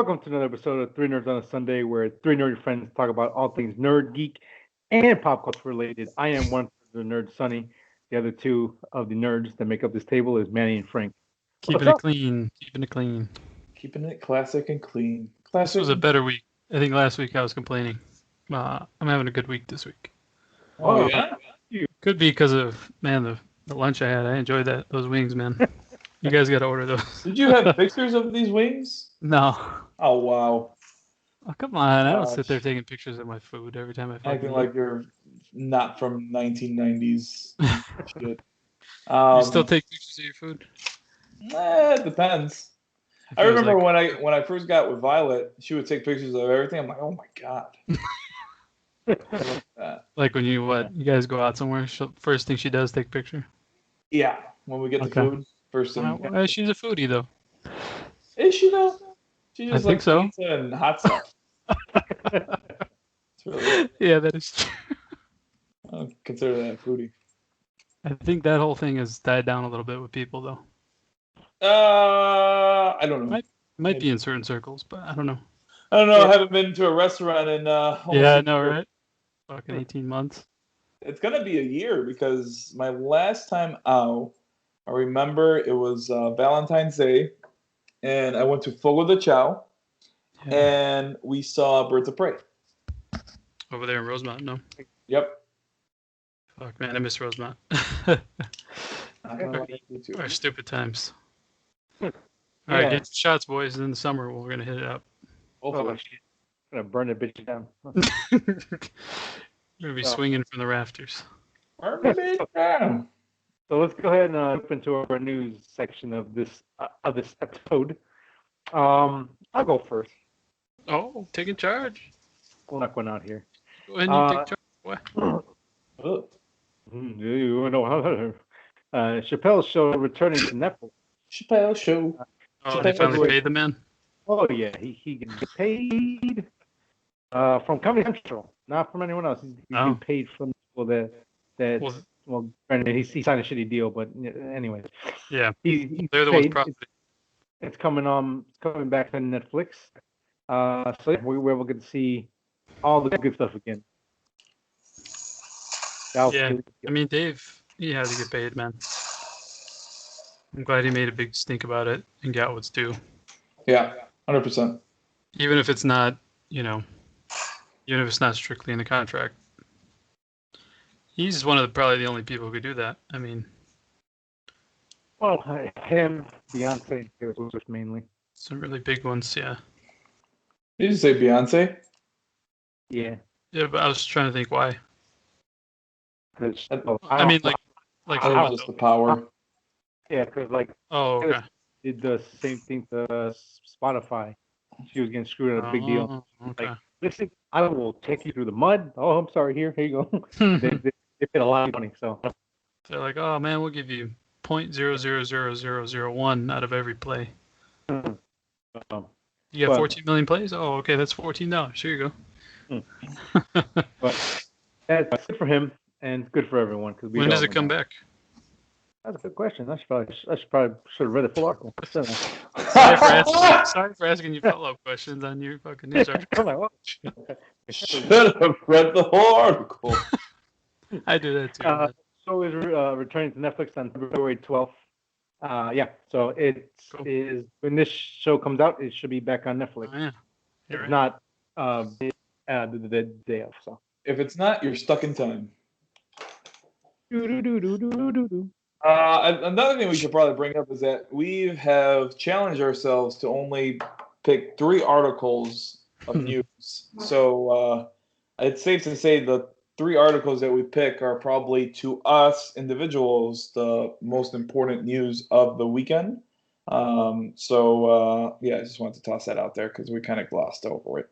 Welcome to another episode of Three Nerds on a Sunday, where three nerdy friends talk about all things nerd, geek, and pop culture related. I am one of the nerds, Sonny. The other two of the nerds that make up this table is Manny and Frank. Keeping it clean. Keeping it clean. Keeping it classic and clean. This was a better week. I think last week I was complaining. I'm having a good week this week. Oh, yeah? Could be because of, man, the lunch I had. I enjoyed those wings, man. You guys got to order those. Did you have pictures of these wings? No. Oh, wow. Oh, come on. I don't sit there taking pictures of my food every time I fucking Acting like you're not from 1990s shit. You still take pictures of your food? It depends. I remember when I first got with Violet, she would take pictures of everything. I'm like, oh my god. Like when you guys go out somewhere, first thing she does, take a picture? Yeah, when we get the food, first thing. She's a foodie, though. Is she, though? She just I think so. Pizza and hot stuff. Yeah, that is true. I don't consider that a foodie. I think that whole thing has died down a little bit with people, though. I don't know. Might be in certain circles, but I don't know. I don't know. I haven't been to a restaurant in yeah, I know, right? Fucking 18 months. It's gonna be a year because my last time out, I remember it was Valentine's Day, and I went to Fogo de Chao, and we saw Birds of Prey. Over there in Rosemont, no? Yep. Fuck, man, I miss Rosemont. Our stupid times. All right, get the shots, boys. In the summer, we're gonna hit it up. Hopefully. I'm gonna burn that bitch down. We're gonna be swinging from the rafters. Burn the bitch down. So let's go ahead and jump into our news section of this episode. I'll go first. Oh, taking charge. We're not going out here. Go ahead and take charge. What? You know Chappelle's show returning to Netflix. Chappelle show. Oh, they finally paid the man? Oh yeah, he gets paid from Comedy Central, not from anyone else. He's getting paid from people well, granted, he signed a shitty deal, but anyways. Yeah, he's they're the ones profiting. It's coming back to Netflix. So yeah, we will get to see all the good stuff again. Yeah, I mean, Dave, he had to get paid, man. I'm glad he made a big stink about it and got what's due. Yeah, 100%. Even if it's not, even if it's not strictly in the contract. He's one of probably the only people who could do that. I mean, well, him, Beyonce, Taylor Swift mainly. Some really big ones, yeah. Did you say Beyonce? Yeah. Yeah, but I was trying to think why. I mean, like just the power. Yeah, because okay. Did the same thing to Spotify. She was getting screwed out of a big deal. Okay. Like, listen, I will take you through the mud. Oh, I'm sorry. Here you go. they paid a lot of money, so they're like, oh man, we'll give you 0.000001 out of every play. You got 14 million plays? Oh, okay, that's $14. Here you go. But that's good for him, and it's good for everyone. When does it come back? That's a good question. I should probably should have read the full article. Sorry for asking you follow-up questions on your fucking news article. Should have read the whole article. I do that too. So is returning to Netflix on February 12th. So it is when this show comes out, it should be back on Netflix. Oh, yeah. It's not the day of. So if it's not, you're stuck in time. Another thing we should probably bring up is that we have challenged ourselves to only pick 3 articles of news. So it's safe to say the 3 articles that we pick are probably, to us individuals, the most important news of the weekend. I just wanted to toss that out there because we kind of glossed over it.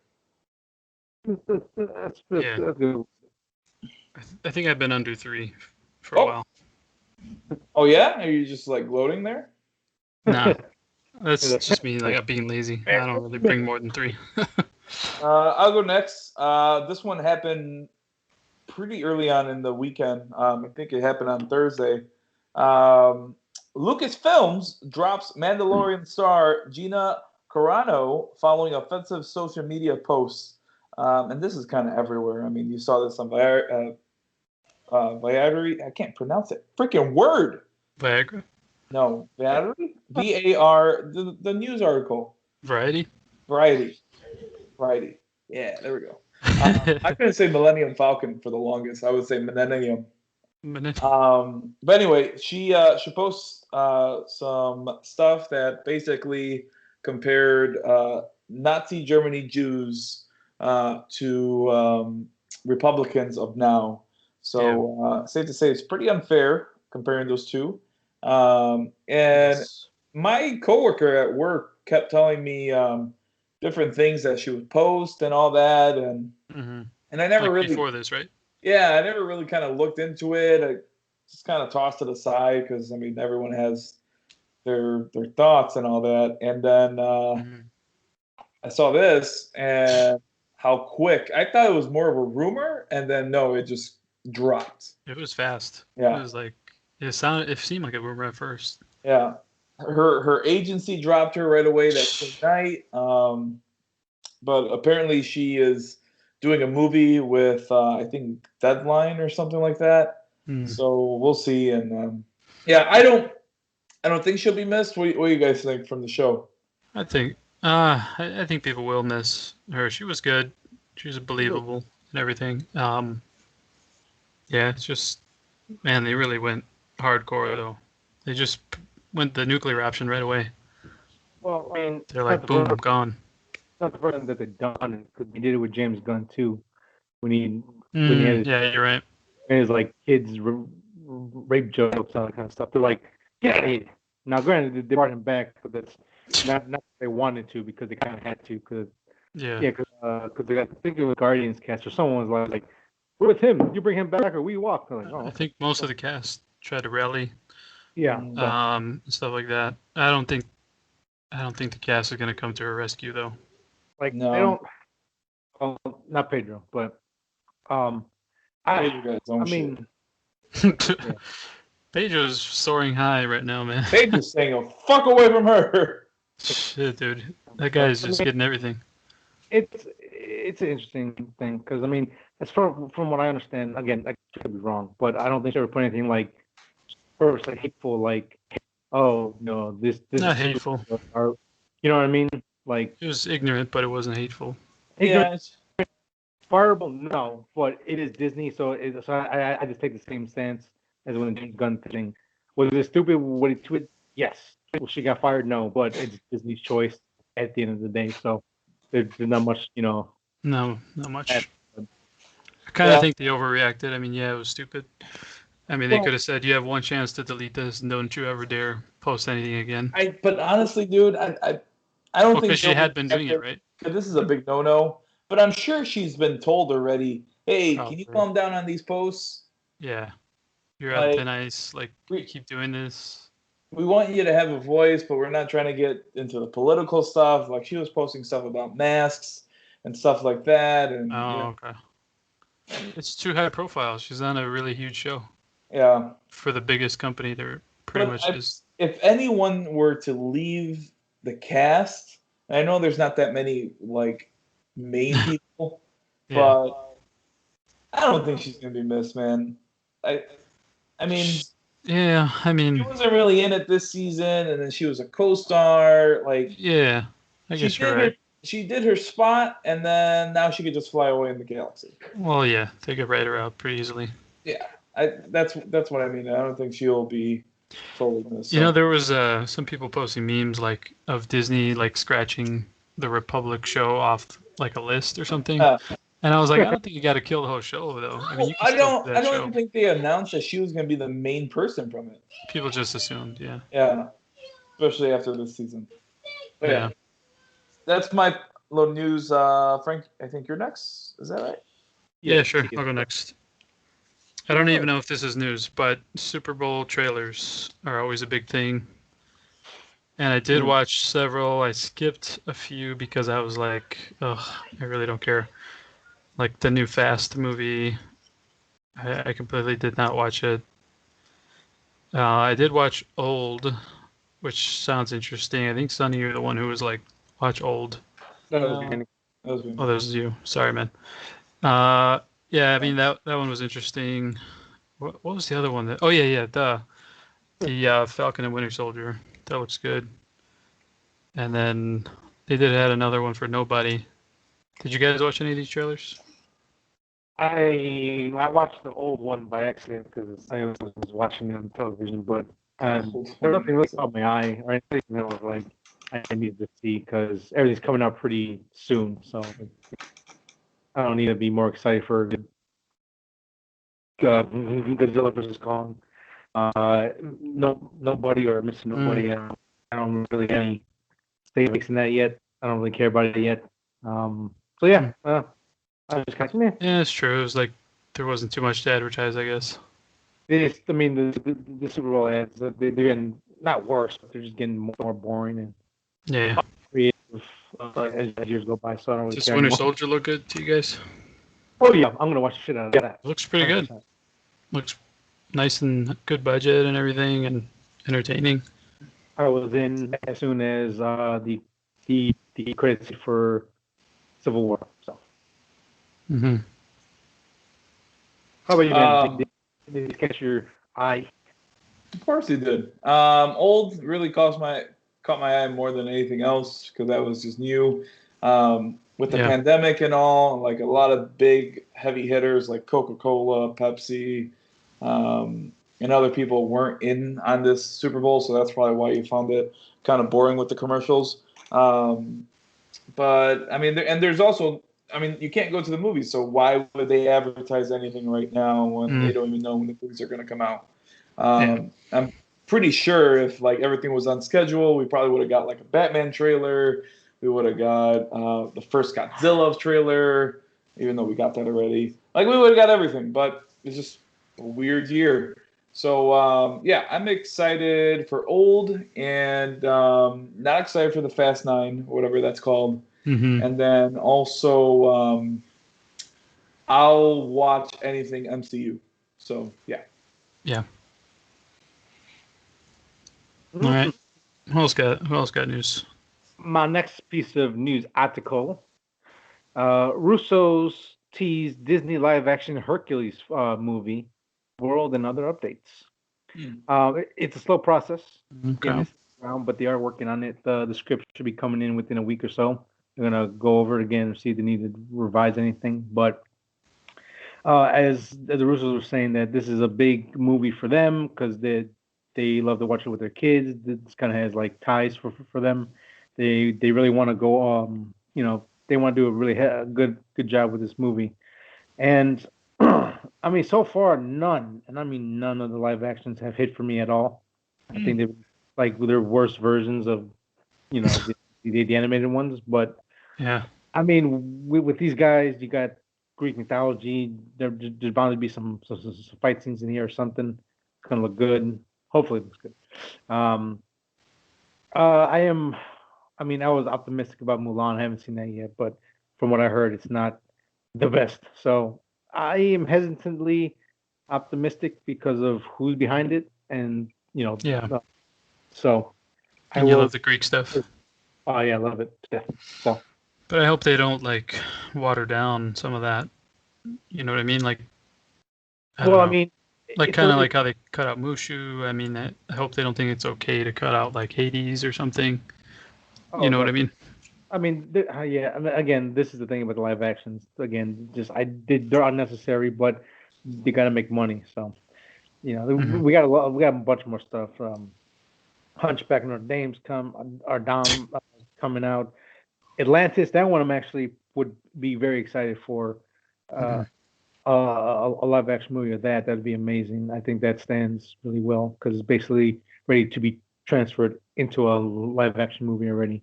That's good. I think I've been under 3 for a while. Oh yeah? Are you just like gloating there? Nah, that's just me being lazy. I don't really bring more than 3. I'll go next. This one happened pretty early on in the weekend. I think it happened on Thursday. Lucasfilms drops Mandalorian star Gina Carano, following offensive social media posts, and this is kind of everywhere. I mean, you saw this on Viagra. I can't pronounce it. Freaking word. Viagra? No, Viagra? VAR, the news article. Variety? Variety. Yeah, there we go. I couldn't say Millennium Falcon for the longest. I would say Millennium. But anyway, she posts some stuff that basically compared Nazi Germany Jews to Republicans of now. So safe to say it's pretty unfair comparing those two. And my coworker at work kept telling me different things that she would post and all that, and I never really before this, right? Yeah, I never really kind of looked into it. I just kind of tossed it aside because I mean everyone has their thoughts and all that. And then I saw this and how quick I thought it was more of a rumor, and then no, it just dropped. It was fast. Yeah, it was like it seemed like a rumor at first. Yeah, her agency dropped her right away that same night. But apparently she is doing a movie with I think Deadline or something like that. So we'll see. And I don't think she'll be missed. What do you guys think from the show? I think people will miss her. She was good. She was believable and everything. It's just, man, they really went hardcore though. They just went the nuclear option right away. Well, I mean, they're like, boom, gone. It's not the first time that they've done it, because we did it with James Gunn too. When he had you're right. And his like kids rape jokes and all that kind of stuff. They're like, get out of here. Now, granted, they brought him back, but that's not that they wanted to, because they kind of had to. Because they got to think of the Guardians cast, or someone was like, we're with him. You bring him back, or we walk. Like, I think most of the cast tried to rally. Yeah. Stuff like that. I don't think the cast is going to come to her rescue though. Like, no. They don't. Well, not Pedro, but I mean, Pedro's soaring high right now, man. Pedro's saying, "Oh, fuck away from her." Shit, dude, that guy's just getting everything. It's an interesting thing, because I mean, as far from what I understand, again, I could be wrong, but I don't think she ever put anything like first like hateful, like, oh no, this not is hateful, or you know what I mean? Like, it was ignorant, but it wasn't hateful. Ignorant, fireable, no, but it is Disney, so I just take the same stance as when the James Gunn thing. Was it stupid? What he tweeted? Yes. Well, she got fired? No, but it's Disney's choice at the end of the day, so there's not much, No, not much. I kind of think they overreacted. I mean, it was stupid. I mean, they could have said, you have one chance to delete this, and don't you ever dare post anything again. But honestly, dude, I don't think because she had been doing it, right? This is a big no-no. But I'm sure she's been told already, hey, can you calm down on these posts? Yeah. You're on thin ice. Like, we keep doing this. We want you to have a voice, but we're not trying to get into the political stuff. Like, she was posting stuff about masks and stuff like that. And, okay. It's too high profile. She's on a really huge show. Yeah. For the biggest company, there pretty much is. If anyone were to leave the cast, I know there's not that many, like, main people, but I don't think she's gonna be missed, man. I mean, she wasn't really in it this season, and then she was a co-star. Like, I guess you're right. She did her spot, and then now she could just fly away in the galaxy. Well, they could write her out pretty easily. Yeah, that's what I mean. I don't think she'll be totally missed. So. There was some people posting memes like of Disney like scratching the Republic show off like a list or something, and I was like, I don't think you got to kill the whole show though. I mean, I don't even think they announced that she was going to be the main person from it. People just assumed, yeah, especially after this season. But that's my little news. Frank, I think you're next. Is that right? Yeah, sure. I'll go next. I don't even know if this is news, but Super Bowl trailers are always a big thing. And I did watch several. I skipped a few because I was like, ugh, I really don't care. Like the new Fast movie, I completely did not watch it. I did watch Old, which sounds interesting. I think, Sonny, you're the one who was like watch Old. That was No. beginning. That was me. Oh, that was you. Sorry, man. Yeah, I mean that one was interesting. What was the other one? Oh yeah, the Falcon and Winter Soldier. That looks good. And then they did add another one for Nobody. Did you guys watch any of these trailers? I watched the old one by accident because I was watching it on television, but there was nothing really caught my eye or anything that was like I needed to see because everything's coming out pretty soon, so I don't need to be more excited for Godzilla vs Kong. Nobody or Mr. Nobody. I don't really have any stakes in that yet. I don't really care about it yet. So yeah, I just kind of Yeah, it's true. It was like there wasn't too much to advertise, I guess. I mean, the Super Bowl ads, they're getting not worse, but they're just getting more boring and Yeah. creative as years go by. So I don't really Does care Winter anymore. Soldier look good to you guys? Oh yeah, I'm gonna watch the shit out of that. It looks pretty good. 100%. Looks nice and good budget and everything and entertaining. I was in as soon as the credits for Civil War. So Mm-hmm. how about you, man? Did it catch your eye? Of course he did. Old really caught my eye more than anything else because that was just new. With the pandemic and all, like a lot of big heavy hitters like Coca-Cola, Pepsi, and other people weren't in on this Super Bowl, so that's probably why you found it kind of boring with the commercials. But I mean, there's also, I mean, you can't go to the movies, so why would they advertise anything right now when they don't even know when the movies are going to come out? I'm pretty sure if like everything was on schedule, we probably would have got like a Batman trailer. We would have got the first Godzilla trailer, even though we got that already. Like we would have got everything, but it's just a weird year. So yeah, I'm excited for Old and not excited for the Fast 9, whatever that's called. Mm-hmm. And then also I'll watch anything MCU. So yeah. Yeah. All right. Who else got news? My next piece of news article: Russos teased Disney live-action Hercules movie world and other updates. It's a slow process, Okay. but they are working on it. The script should be coming in within a week or so. They're gonna go over it again and see if they need to revise anything. But as the Russos were saying, that this is a big movie for them because they love to watch it with their kids. This kind of has like ties for them. They really want to go. They want to do a really good job with this movie. And I mean, so far none, and I mean none of the live actions have hit for me at all. I think they're like they're worse versions of the animated ones. But Yeah. I mean, with these guys, you got Greek mythology. There's bound to be some fight scenes in here or something. It's gonna look good. Hopefully, it looks good. I mean, I was optimistic about Mulan. I haven't seen that yet, but from what I heard, it's not the best. So I am hesitantly optimistic because of who's behind it, and Yeah. So I And you will. love the Greek stuff. Oh yeah, I love it. Yeah. So But I hope they don't like water down some of that. You know what I mean? Like, I don't well, I know. mean, Like it's kind of a- like how they cut out Mushu. I mean, I hope they don't think it's okay to cut out like Hades or something. You know what I mean? I mean, yeah. I mean, again, this is the thing about the live actions. Again, they're unnecessary, but they got to make money. So Mhm. we got we got a bunch more stuff. Hunchback of Notre Dame's coming out. Atlantis, that one I'm actually would be very excited for. A live action movie of that'd be amazing. I think that stands really well because it's basically ready to be transferred into a live action movie already.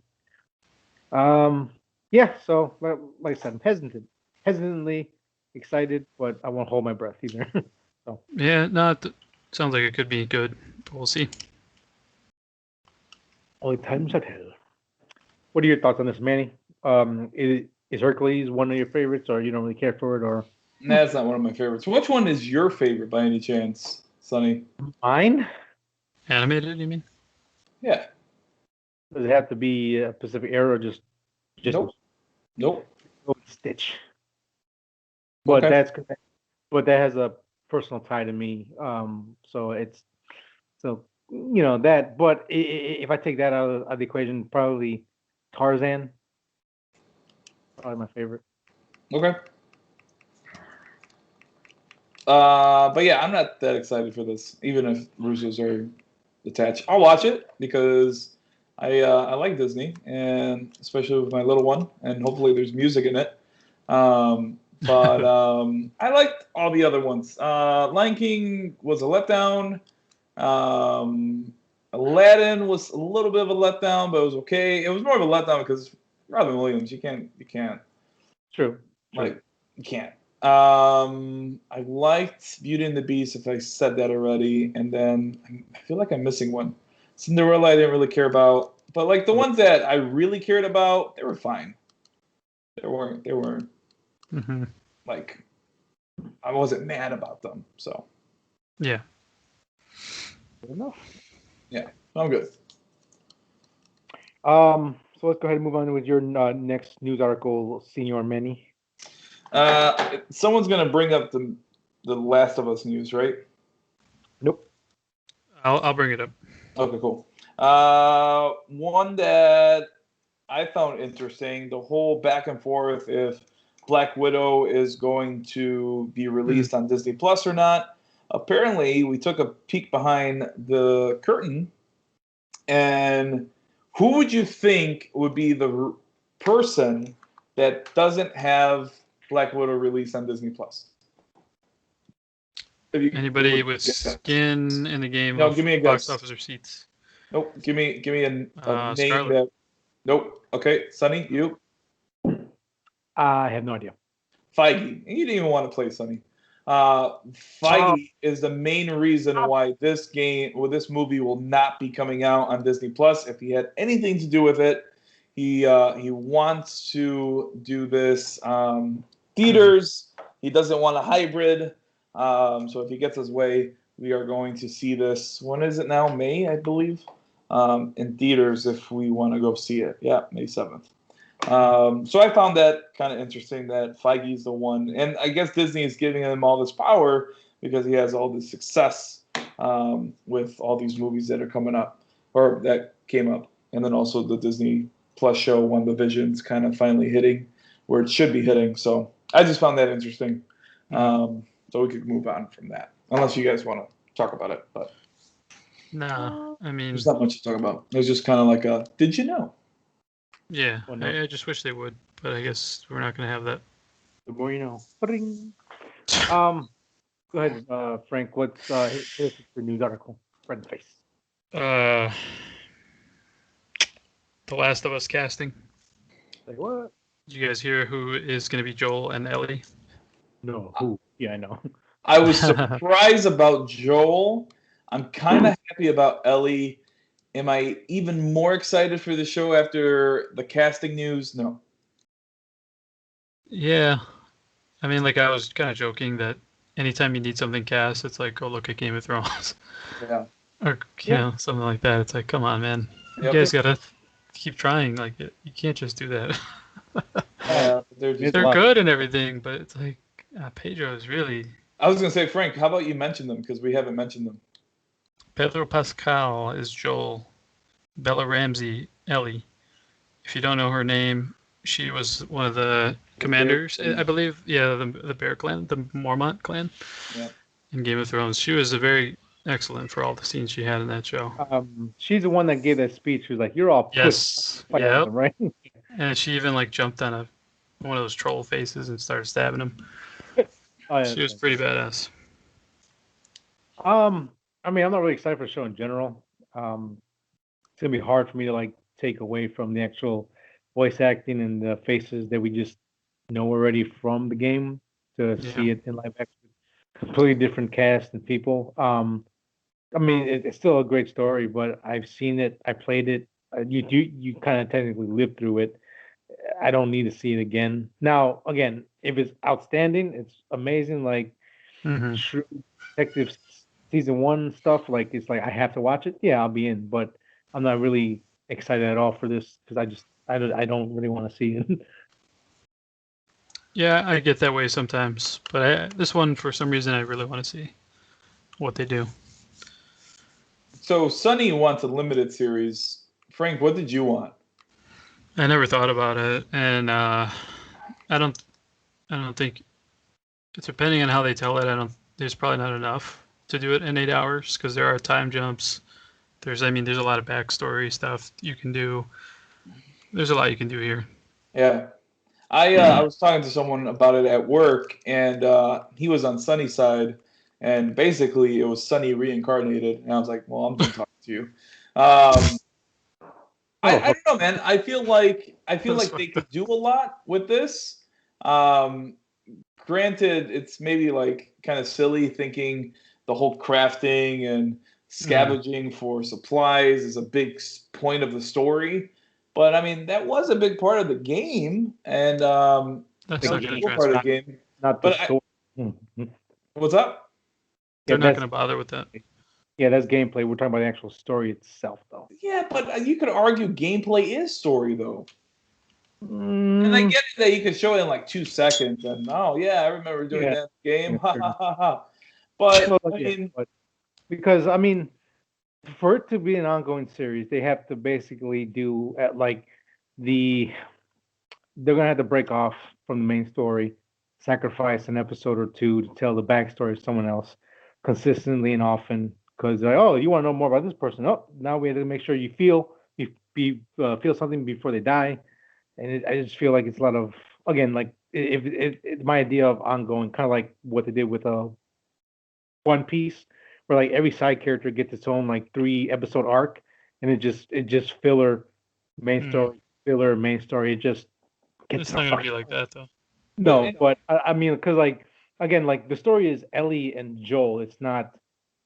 Yeah. So like I said, I'm hesitantly excited, but I won't hold my breath either. So Yeah, no, sounds like it could be good. But we'll see. only time shall tell. What are your thoughts on this, Manny? Is Hercules one of your favorites, or you don't really care for it, or That's not one of my favorites. Which one is your favorite by any chance, Sonny? mine? Animated, you mean? Yeah. Does it have to be a Pacific era or just Nope. Stitch? But Okay. but that has a personal tie to me. So it's so that. But if I take that out of the equation, probably Tarzan. Probably my favorite. Okay. But yeah, I'm not that excited for this, even if Russos are attached. I'll watch it because I like Disney, and especially with my little one, and hopefully there's music in it. But I liked all the other ones. Lion King was a letdown. Aladdin was a little bit of a letdown, but it was okay. It was more of a letdown because Robin Williams, you can't True. like you can't. I liked Beauty and the Beast, if I said that already, and then I feel like I'm missing one. Cinderella, I didn't really care about, but like the ones that I really cared about, they were fine. They weren't like I wasn't mad about them. So Yeah. Enough. yeah, I'm good. So let's go ahead and move on with your next news article, Senior Manny. Someone's gonna bring up the Last of Us news, right? Nope. I'll bring it up. Okay, cool. One that I found interesting, the whole back and forth if Black Widow is going to be released on Disney Plus or not. Apparently, we took a peek behind the curtain, and who would you think would be the person that doesn't have Black Widow released on Disney Plus? Anybody with skin in the game No, of give me a box guess. office receipts. Nope. Give me a name Scarlet. that. Nope. Okay, Sonny, you. I have no idea. Feige. And you didn't even want to play Sonny. Feige is the main reason why this movie will not be coming out on Disney Plus. If he had anything to do with it, he wants to do this theaters. He doesn't want a hybrid. So if he gets his way, we are going to see this. When is it now? May, I believe, in theaters if we want to go see it. Yeah, May 7th. So I found that kind of interesting that Feige's the one, and I guess Disney is giving him all this power because he has all this success with all these movies that are coming up or that came up, and then also the Disney Plus show Wandavision's kind of finally hitting where it should be hitting. So I just found that interesting. So we could move on from that, unless you guys want to talk about it. But no, I mean, there's not much to talk about. It was just kind of like a, did you know? Yeah, I just wish they would, but I guess we're not going to have that. The more you know. Go ahead, Frank. What's your news article? Red in the face. The Last of Us casting. Like what? Did you guys hear who is going to be Joel and Ellie? No, who? Yeah, I know. I was surprised about Joel. I'm kind of happy about Ellie. Am I even more excited for the show after the casting news? No. Yeah. I mean, like, I was kind of joking that anytime you need something cast, it's like, go look at Game of Thrones. Yeah. Or, you know, something like that. It's like, come on, man. You guys got to keep trying. Like, you can't just do that. They're good and everything, but it's like, Pedro is really... I was going to say, Frank, how about you mention them? Because we haven't mentioned them. Pedro Pascal is Joel. Bella Ramsey, Ellie. If you don't know her name, she was one of the commanders, I believe. Yeah, the Bear Clan, the Mormont clan. Yeah. In Game of Thrones. She was very excellent for all the scenes she had in that show. She's the one that gave that speech. She was like, "You're all yes, yeah, right?" And she even like jumped on one of those troll faces and started stabbing him. She was pretty badass. I mean, I'm not really excited for the show in general. It's gonna be hard for me to like take away from the actual voice acting and the faces that we just know already from the game to see it in live action. Completely different cast and people. I mean, it's still a great story, but I've seen it. I played it. You kind of technically lived through it. I don't need to see it again. Now, again, if it's outstanding, it's amazing. Like True Detective season 1 stuff. Like it's like I have to watch it. Yeah, I'll be in. But I'm not really excited at all for this because I don't really want to see it. Yeah, I get that way sometimes, but this one for some reason I really want to see what they do. So Sunny wants a limited series. Frank, what did you want? I never thought about it, and I don't think, depending on how they tell it, there's probably not enough to do it in 8 hours because there are time jumps. There's a lot of backstory stuff you can do. There's a lot you can do here. Yeah. I was talking to someone about it at work, and he was on Sunny's side, and basically it was Sunny reincarnated, and I was like, well, I'm done talking to you. I don't know, man. I feel like they could do a lot with this. Granted, it's maybe like kind of silly thinking the whole crafting and scavenging for supplies is a big point of the story. But I mean, that was a big part of the game, and That's not going to part of the game. Not the story. What's up? They're not going to bother with that. Yeah, that's gameplay. We're talking about the actual story itself, though. Yeah, but you could argue gameplay is story, though. And I get it that you could show it in like 2 seconds, and oh yeah, I remember doing that game. Ha ha ha ha. But because I mean, for it to be an ongoing series, they have to basically do they're gonna have to break off from the main story, sacrifice an episode or two to tell the backstory of someone else consistently and often. Because oh, you want to know more about this person? Oh, now we have to make sure you feel something before they die. And I just feel like it's a lot of, again, like if my idea of ongoing, kind of like what they did with One Piece, where like every side character gets its own like 3 episode arc, and it just filler main story, filler main story. It just gets. It's not gonna be like that though. No, but I mean, because like again, like the story is Ellie and Joel. It's not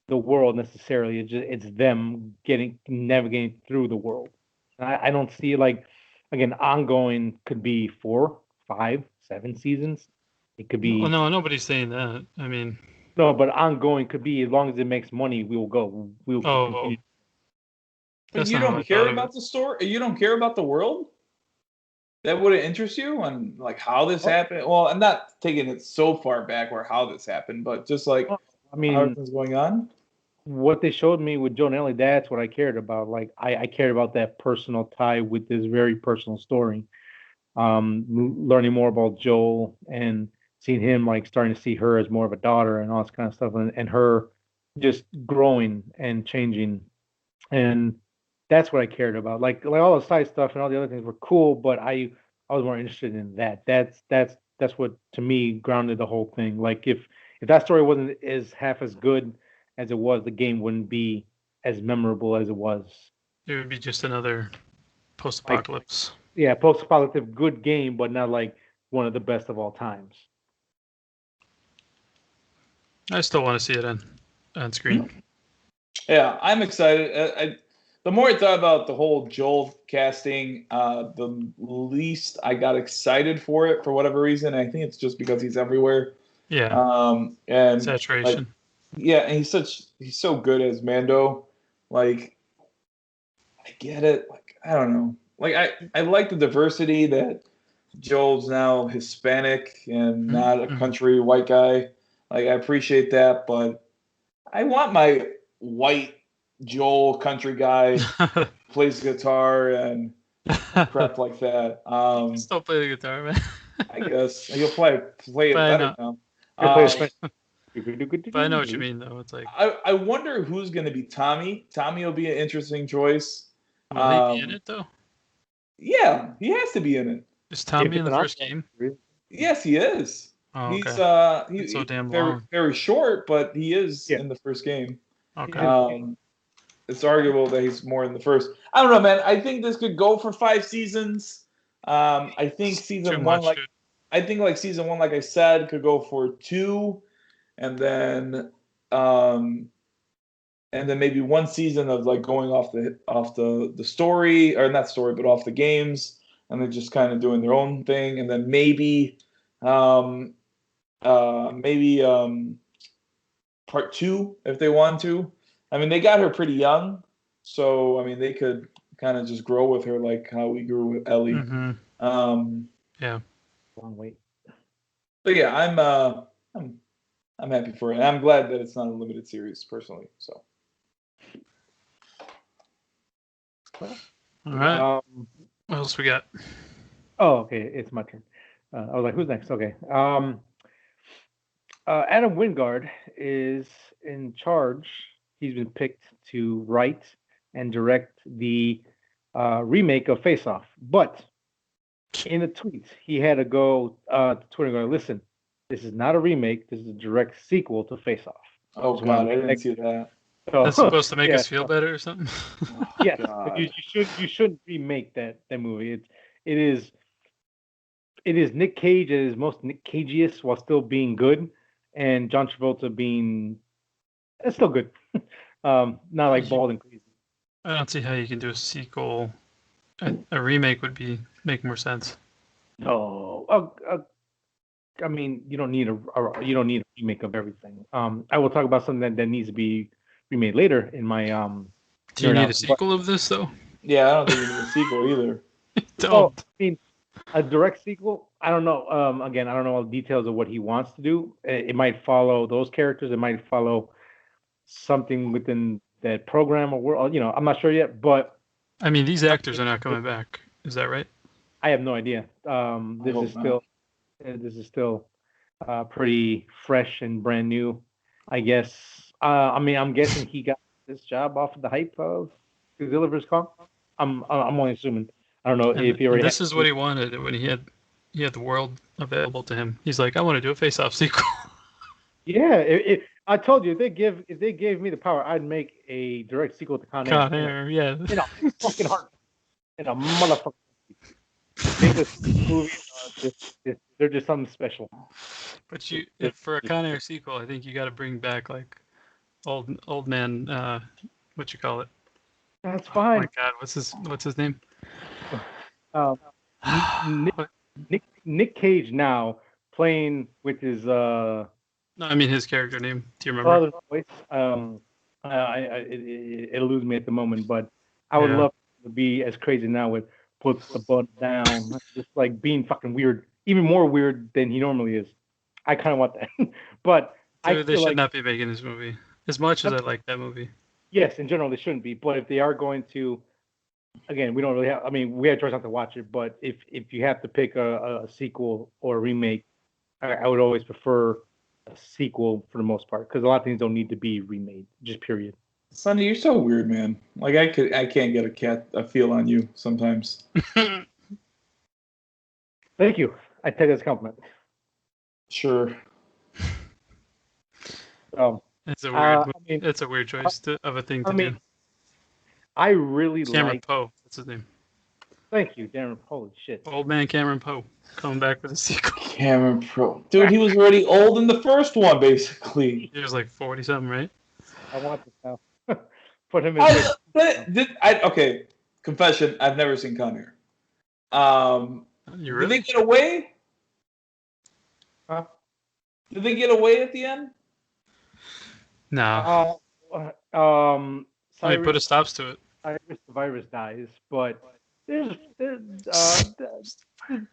the world necessarily. It's them navigating through the world. I don't see like. Again, ongoing could be 4, 5, 7 seasons. It could be. No, nobody's saying that. I mean. No, but ongoing could be as long as it makes money. We will go. We will continue. But you don't care about the story. You don't care about the world. That wouldn't interest you, and like how this happened. Well, I'm not taking it so far back where how this happened, but just like I mean, how everything's going on. What they showed me with Joe and Ellie, that's what I cared about. Like I cared about that personal tie with this very personal story. Learning more about Joel and seeing him like starting to see her as more of a daughter and all this kind of stuff, and her just growing and changing, and that's what I cared about. Like all the side stuff and all the other things were cool, but I was more interested in that. That's what to me grounded the whole thing. Like if that story wasn't as half as good as it was, the game wouldn't be as memorable as it was. It would be just another post-apocalypse. Yeah, post-apocalyptic good game, but not like one of the best of all times. I still want to see it on screen. Yeah, I'm excited. The more I thought about the whole Joel casting, the least I got excited for it for whatever reason. I think it's just because he's everywhere. Yeah. And saturation. And he's so good as Mando. Like, I get it. Like, I don't know. Like, I like the diversity that Joel's now Hispanic and not a country white guy. Like, I appreciate that, but I want my white Joel country guy plays guitar and crap like that. Still play the guitar, man. I guess he'll play it better now. But I know what you mean, though. It's like I wonder who's going to be Tommy. Tommy will be an interesting choice. Will he be in it though? Yeah, he has to be in it. Is Tommy in the first game? Yes, he is. Oh, okay. He's so damn very, long. very short, but he is in the first game. Okay. It's arguable that he's more in the first. I don't know, man. I think this could go for 5 seasons. I think season one, I think like season 1, like I said, could go for 2, and then maybe 1 season of like going off the story, or not story, but off the games, and they're just kind of doing their own thing, and then maybe part 2 if they want to. I mean, they got her pretty young, so I mean they could kind of just grow with her, like how we grew with Ellie. Mm-hmm. Yeah. Long wait. But yeah, I'm happy for it. And I'm glad that it's not a limited series, personally. So. All right. Um, What else we got? oh, okay. It's my turn. I was like, who's next? Okay. Adam Wingard is in charge. He's been picked to write and direct the remake of Face Off. But in a tweet, he had to go to Twitter and go, listen, this is not a remake. This is a direct sequel to Face Off. Oh, God, I didn't see that. So, That's supposed to make yeah, us feel better or something? Yes, God. but you shouldn't remake that movie. It is Nick Cage at his most Nick Cageiest while still being good, and John Travolta being it's still good. Not like bald and crazy. I don't see how you can do a sequel. A remake would make more sense. No, I mean you don't need a remake of everything. I will talk about something that needs to be remade later in my Do you need a sequel of this though? Yeah, I don't think you need a sequel either. Don't. Well, I mean, a direct sequel. I don't know. Again, I don't know all the details of what he wants to do. It might follow those characters. It might follow something within that program or world. I'm not sure yet. But I mean, these actors are not coming back. Is that right? I have no idea. This is still pretty fresh and brand new, I guess. I mean, I'm guessing he got this job off of the hype of Gulliver's Call. I'm only assuming. I don't know if he already. This is what he wanted when he had the world available to him. He's like, I want to do a Face Off sequel. Yeah, I told you if they gave me the power, I'd make a direct sequel to Con Air. Con Air, yeah. Fucking heart. In a motherfucker. Make this movie. They're just something special. But if for a Con Air sequel, I think you got to bring back like old man. What you call it? That's fine. Oh my God, what's his name? Nick Cage now playing with his No, I mean his character name. Do you remember? father's voice. It eludes me at the moment, but I would love to be as crazy now with puts the butt down, just like being fucking weird, even more weird than he normally is. I kind of want that, but Dude, they should not be making this movie. As much as I like that movie. Yes, in general they shouldn't be, but if they are going to, again, we don't really have. I mean, we had a choice not to watch it, but if you have to pick a sequel or a remake, I would always prefer a sequel for the most part because a lot of things don't need to be remade. Just period. Sonny, you're so weird, man. Like I can't get a feel on you sometimes. Thank you. I take it as a compliment. Sure. It's a weird. It's a weird choice of a thing to do. I really Cameron like Poe. That's his name. Thank you, Darren. Holy shit. Old man Cameron Poe coming back with a sequel. Cameron Poe. Dude, he was already old in the first one, basically. He was like 40-something, right? I want this now. Put him in. Okay, confession, I've never seen Con Air. You really? Did they get away? Huh? Did they get away at the end? No. Cyrus, Put a stops to it. Cyrus the virus dies, but there's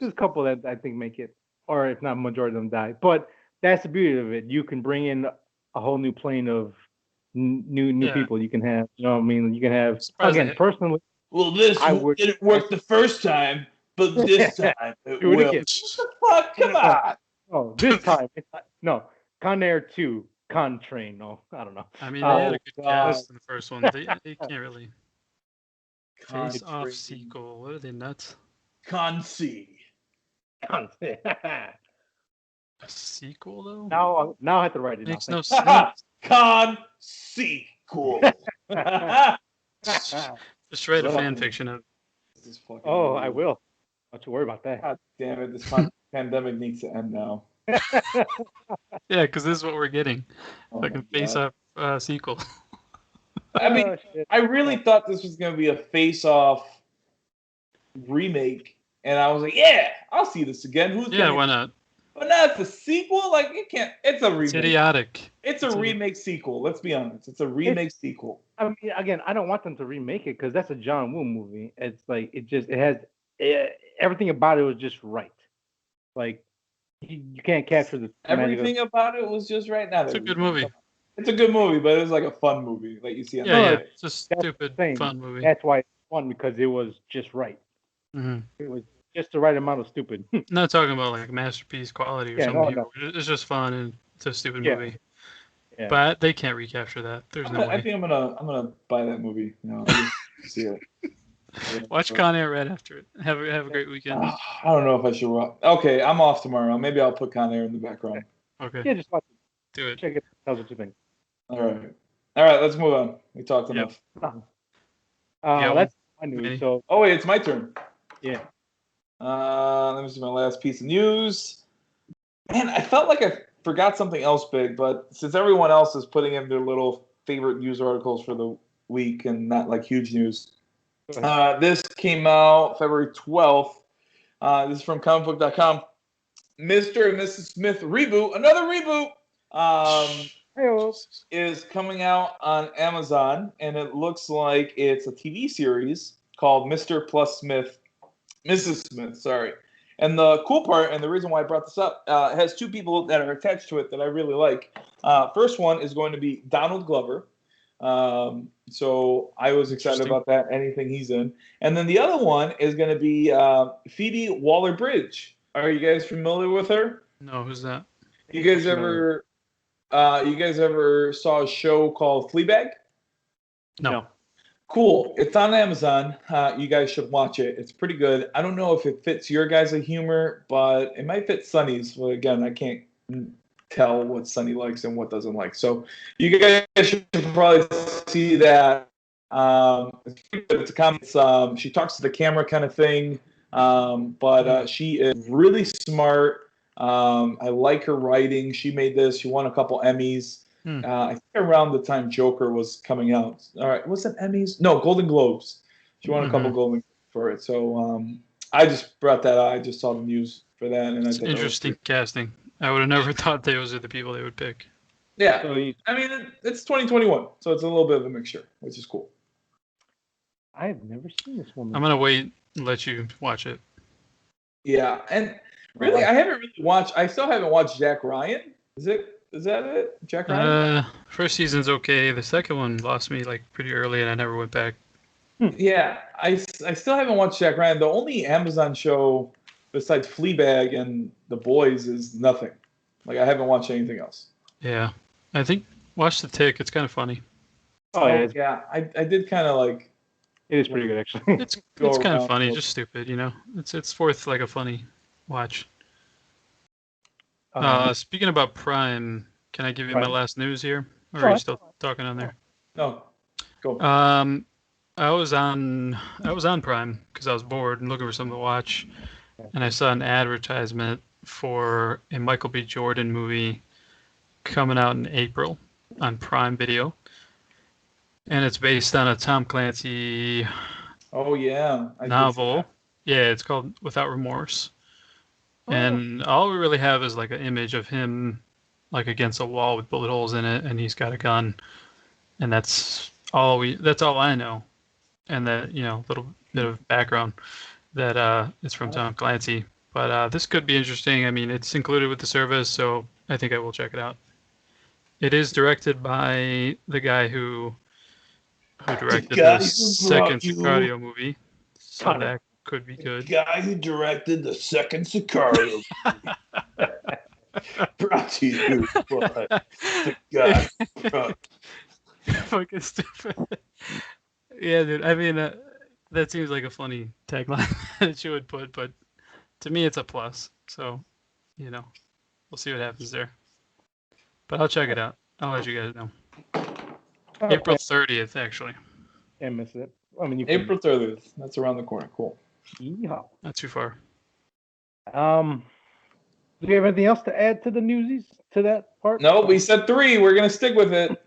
a couple that I think make it, or if not, majority of them die. But that's the beauty of it. You can bring in a whole new plane of new people. You can have, you know what I mean? You can have, again, personally. Well, didn't work the first time, but this time it will. What the fuck? Come on. Oh, this time. No. Con Air 2. Con Train. No, I don't know. I mean, they had a good cast in the first one. They can't really. Face Off sequel. What are they, nuts? Con C. Con C. A sequel, though? Now I have to write it. Makes no sense. Con sequel. Just write a fan fiction of this. Oh, I will. Don't you worry about that. God damn it! This pandemic needs to end now. Yeah, because this is what we're getting. Fucking Face Off sequel. I mean, I really thought this was going to be a Face Off remake, and I was like, yeah, I'll see this again. Why not? But now it's a sequel. Like it can't. It's a remake. It's idiotic. It's a remake sequel. Let's be honest. It's a remake sequel. I mean, again, I don't want them to remake it because that's a John Woo movie. It's like it has everything about it was just right. Like you can't capture the everything about it was just right. Now it's a good movie. It's a good movie, but it was like a fun movie, like you see. It's a stupid fun movie. That's why it's fun because it was just right. Mm-hmm. It was just the right amount of stupid. Not talking about like masterpiece quality or something. No. It's just fun and it's a stupid movie. Yeah. But they can't recapture that. There's no way. I think I'm gonna buy that movie. See it. Watch Con Air right after it. Have a great weekend. I don't know if I should watch. Okay, I'm off tomorrow. Maybe I'll put Con Air in the background. Okay. Yeah, just watch it. Do it. Check it. Tell us what you think. All right. Let's move on. We talked enough. That's my news. So. Oh wait, it's my turn. Yeah. Let me see my last piece of news. Man, I felt like I forgot something else big, but since everyone else is putting in their little favorite news articles for the week and not like huge news, this came out February 12th. This is from comicbook.com. Mr. and Mrs. Smith reboot, another reboot, is coming out on Amazon, and it looks like it's a TV series called Mr. plus Smith, Mrs. Smith, sorry. And the cool part, and the reason why I brought this up, has two people that are attached to it that I really like. First one is going to be Donald Glover. So I was excited about that, anything he's in. And then the other one is going to be Phoebe Waller-Bridge. Are you guys familiar with her? No, who's that? You guys ever saw a show called Fleabag? No. Cool. It's on Amazon. You guys should watch it. It's pretty good. I don't know if it fits your guys' humor, but it might fit Sonny's. Well, again, I can't tell what Sonny likes and what doesn't like. So you guys should probably see that. It's a comedy. She talks to the camera kind of thing, but she is really smart. I like her writing. She made this. She won a couple Emmys. I think around the time Joker was coming out. All right, was it Emmys? No, Golden Globes. She won a couple Golden Globes for it. So I just brought that out. I just saw the news for that, and it's interesting casting. I would have never thought those are the people they would pick. Yeah, I mean it's 2021, so it's a little bit of a mixture, which is cool. I have never seen this woman. I'm gonna wait and let you watch it. Yeah, and really, I haven't really watched. I still haven't watched Jack Ryan. Is that it? Jack Ryan? First season's okay. The second one lost me like pretty early, and I never went back. Yeah, I still haven't watched Jack Ryan. The only Amazon show besides Fleabag and The Boys is nothing. Like I haven't watched anything else. Yeah, I think watch The Tick. It's kind of funny. Oh yeah, I did kind of like. It is pretty good actually. It's kind of funny, just stupid, you know. It's worth like a funny watch. Speaking about Prime, can I give you my last news here? Or are you still talking on there? No. Go. I was on Prime because I was bored and looking for something to watch, and I saw an advertisement for a Michael B. Jordan movie coming out in April on Prime Video, and it's based on a Tom Clancy novel. Yeah, it's called Without Remorse. And all we really have is like an image of him like against a wall with bullet holes in it, and he's got a gun, and that's all I know. And that, you know, little bit of background that it's from Tom Clancy. But this could be interesting. I mean, it's included with the service, so I think I will check it out. It is directed by the guy who directed the second Sicario movie, so that could be good. The guy who directed the second Sicario brought to you by the guy. Fucking stupid. Yeah, dude. I mean, that seems like a funny tagline that you would put, but to me, it's a plus. So, you know, we'll see what happens there. But I'll check it out. I'll let you guys know. April 30th, actually. Can't miss it. I mean, April 30th. That's around the corner. Cool. Yeehaw. Not too far. Do we have anything else to add to the newsies to that part? No, we said 3. We're gonna stick with it.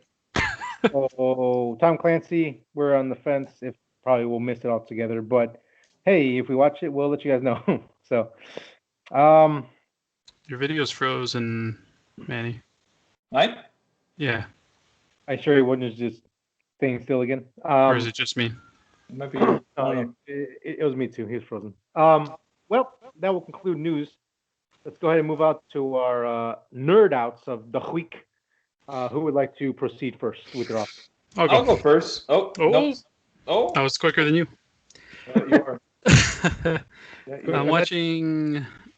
Oh, Tom Clancy, we're on the fence. If probably we'll miss it altogether, but hey, if we watch it, we'll let you guys know. So, Your video's frozen, Manny. Right? Yeah. I sure he wasn't just staying still again. Or is it just me? It might be you. It was me too. He was frozen. Well, that will conclude news. Let's go ahead and move out to our nerd outs of the week. Who would like to proceed first with their offer? I'll go first. Oh, no. Oh, I was quicker than you. you are.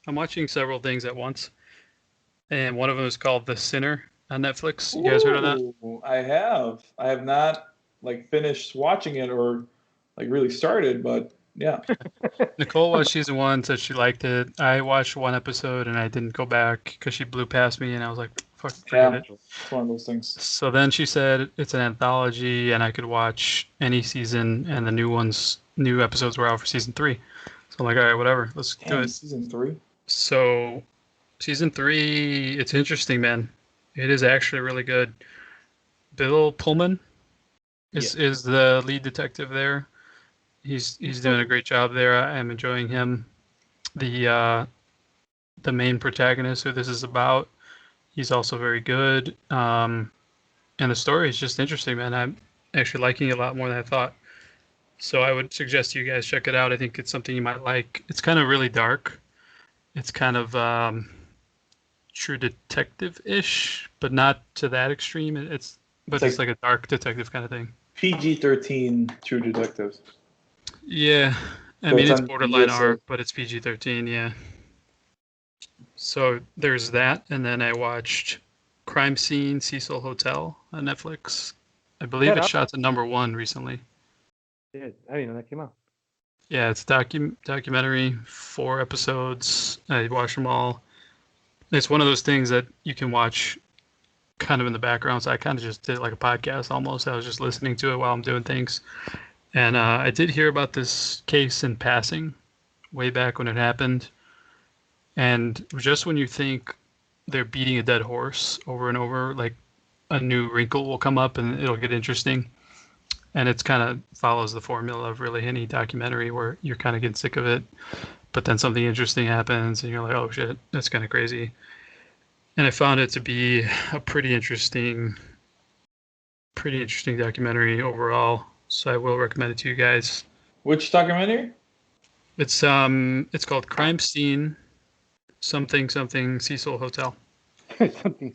I'm watching several things at once, and one of them is called The Sinner on Netflix. You guys heard of that? Ooh, I have. I have not finished watching it or really started, but yeah. Nicole watched season 1, said she liked it. I watched one episode and I didn't go back because she blew past me, and I was like, "Fuck, forget it." It's one of those things. So then she said it's an anthology, and I could watch any season, and the new episodes were out for season 3. So I'm like, all right, whatever, let's do it. Season 3. So season 3, it's interesting, man. It is actually really good. Bill Pullman is the lead detective there. He's doing a great job there. I am enjoying him. The main protagonist who this is about, he's also very good. And the story is just interesting, man. I'm actually liking it a lot more than I thought. So I would suggest you guys check it out. I think it's something you might like. It's kind of really dark. It's kind of True Detective-ish, but not to that extreme. It's like a dark detective kind of thing. PG-13 True Detective. Yeah. I So mean, it's on borderline USA. R, but it's PG-13, yeah. So there's that, and then I watched Crime Scene Cecil Hotel on Netflix. I believe it shot to #1 recently. Yeah, I didn't know that came out. Yeah, it's documentary, 4 episodes. I watched them all. It's one of those things that you can watch kind of in the background. So I kind of just did it like a podcast almost. I was just listening to it while I'm doing things. And I did hear about this case in passing way back when it happened. And just when you think they're beating a dead horse over and over, like a new wrinkle will come up and it'll get interesting. And it's kind of follows the formula of really any documentary where you're kind of getting sick of it, but then something interesting happens and you're like, oh shit, that's kind of crazy. And I found it to be a pretty interesting documentary overall. So I will recommend it to you guys. Which documentary? It's called Crime Scene something Cecil Hotel. something.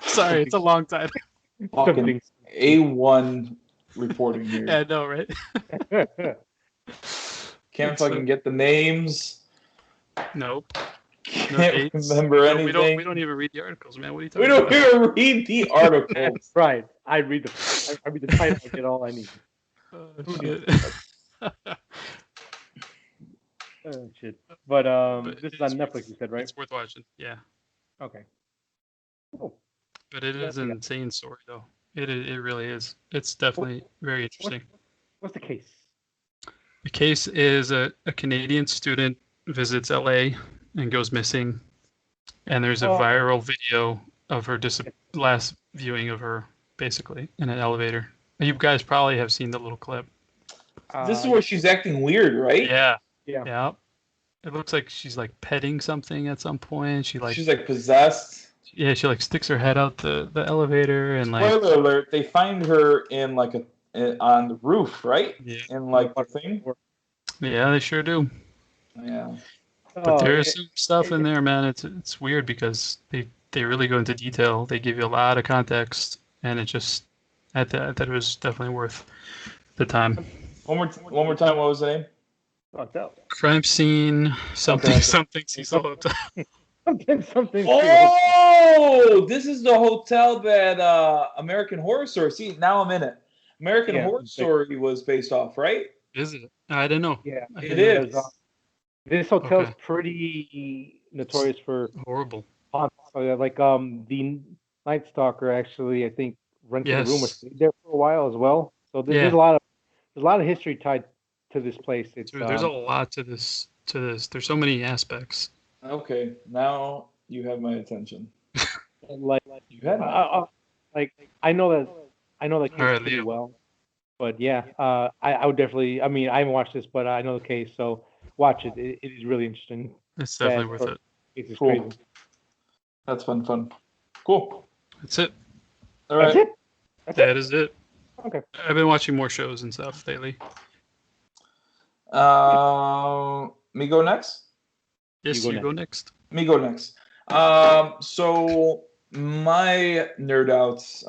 Sorry, it's a long title. Fucking A1 reporting here. Yeah, I know, right? Can't fucking get the names. Nope. Can't remember anything. We don't even read the articles, man. What are you talking We about? don't even read the articles. Right. I read the title. I get all I need. Oh, shit. Oh shit. But this is on Netflix, you said, right? It's worth watching. Yeah. Okay. Cool. But it is an insane story, though. It really is. It's definitely very interesting. What's the case? The case is a Canadian student visits LA and goes missing, and there's a viral video of her last viewing of her, basically, in an elevator. You guys probably have seen the little clip. This is where she's acting weird, right? Yeah. It looks like she's like petting something at some point. She's like possessed. Yeah, she like sticks her head out the elevator and like. Spoiler alert! They find her in on the roof, right? Yeah. In the thing. Yeah, they sure do. Yeah. But there's some stuff in there, man. It's weird because they really go into detail. They give you a lot of context, and it just I thought it was definitely worth the time. One more time. What was the name? Crime Scene something Cecil Hotel. something. Oh, this is the hotel that American Horror Story. See, now I'm in it. American Horror Story was based off, right? Is it? I didn't know. Yeah, it is. This hotel's pretty notorious for horrible. Like the Night Stalker actually, I think, rented a room or stayed there for a while as well. So there's a lot of history tied to this place. There's a lot to this. There's so many aspects. Okay, now you have my attention. like you had I know that case pretty well, but I would definitely. I mean, I haven't watched this, but I know the case, so watch it. It is really interesting. It's definitely worth it. It's crazy. That's fun. Cool. That's it. All right. That's it. That is it. Okay. I've been watching more shows and stuff lately. Me go next? Yes, you go next. Me go next. So my nerd outs.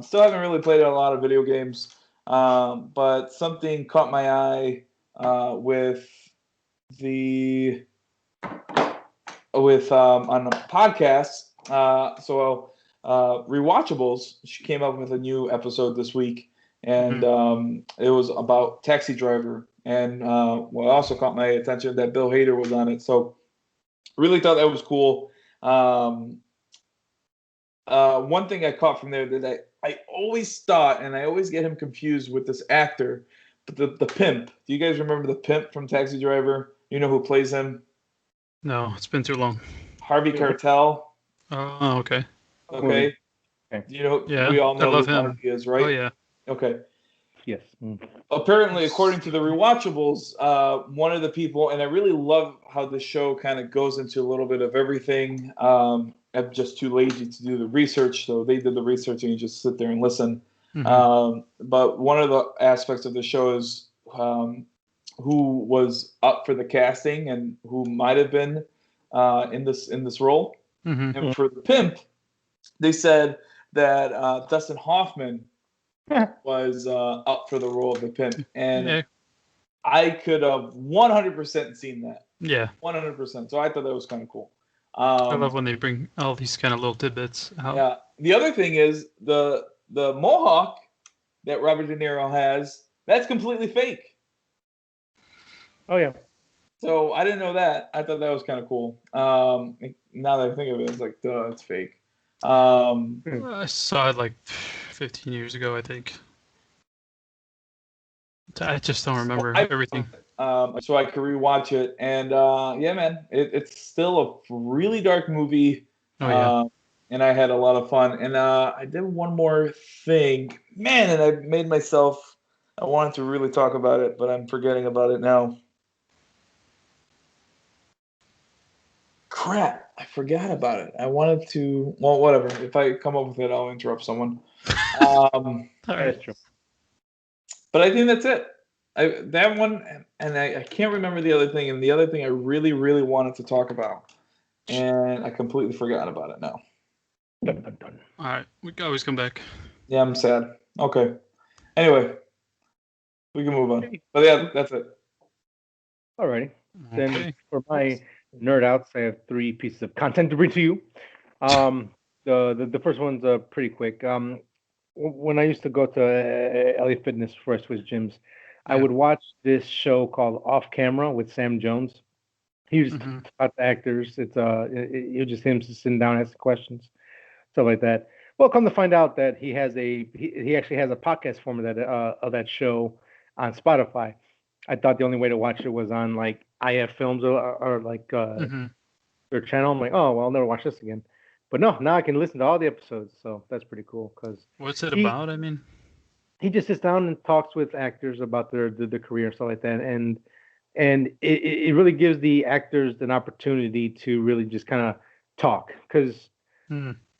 Still haven't really played a lot of video games. But something caught my eye with on a podcast. Rewatchables. She came up with a new episode this week, and it was about Taxi Driver. And what also caught my attention that Bill Hader was on it. So really thought that was cool. One thing I caught from there that I always thought, and I always get him confused with this actor, but the pimp. Do you guys remember the pimp from Taxi Driver? You know who plays him? No, it's been too long. Harvey Keitel. Oh, okay. Okay. You know, yeah, we all know I love who him. Harvey is, right? Oh, yeah. Okay. Yes. Apparently, according to the Rewatchables, one of the people, and I really love how the show kind of goes into a little bit of everything. I'm just too lazy to do the research, so they did the research and you just sit there and listen. But one of the aspects of the show is who was up for the casting and who might have been in this role. And for the pimp, they said that Dustin Hoffman was up for the role of the pimp, and I could have 100% seen that. Yeah, 100%. So I thought that was kind of cool. I love when they bring all these kind of little tidbits out. Yeah. The other thing is the mohawk that Robert De Niro has. That's completely fake. Oh yeah. So I didn't know that. I thought that was kind of cool. Now that I think of it, it's like, duh, it's fake. I saw it like 15 years ago, I think. I just don't remember everything. So I could rewatch it, and yeah, man, it's still a really dark movie. Oh yeah. And I had a lot of fun. And I did one more thing, man, and I made myself. I wanted to really talk about it, but I'm forgetting about it now. Crap, I forgot about it. I wanted to. Well, whatever. If I come up with it, I'll interrupt someone. That's true. But I think that's it. That one, and I can't remember the other thing. And the other thing I really, really wanted to talk about, and I completely forgot about it now. Dun, dun, dun. All right, we can always come back. Yeah, I'm sad. Okay. Anyway, we can move on. But yeah, that's it. Alrighty. Okay. Then for my nerd outs, I have 3 pieces of content to bring to you. The first one's pretty quick. When I used to go to LA Fitness before I switched gyms, I would watch this show called Off Camera with Sam Jones. He was about the actors. It was just him sitting down asking questions, stuff like that. Well, come to find out that he actually has a podcast form of that show on Spotify. I thought the only way to watch it was on like IF Films or like their channel. I'm like, oh well, I'll never watch this again. But no, now I can listen to all the episodes, so that's pretty cool. Cause what's it about? I mean, he just sits down and talks with actors about their career and stuff like that, and it really gives the actors an opportunity to really just kind of talk, because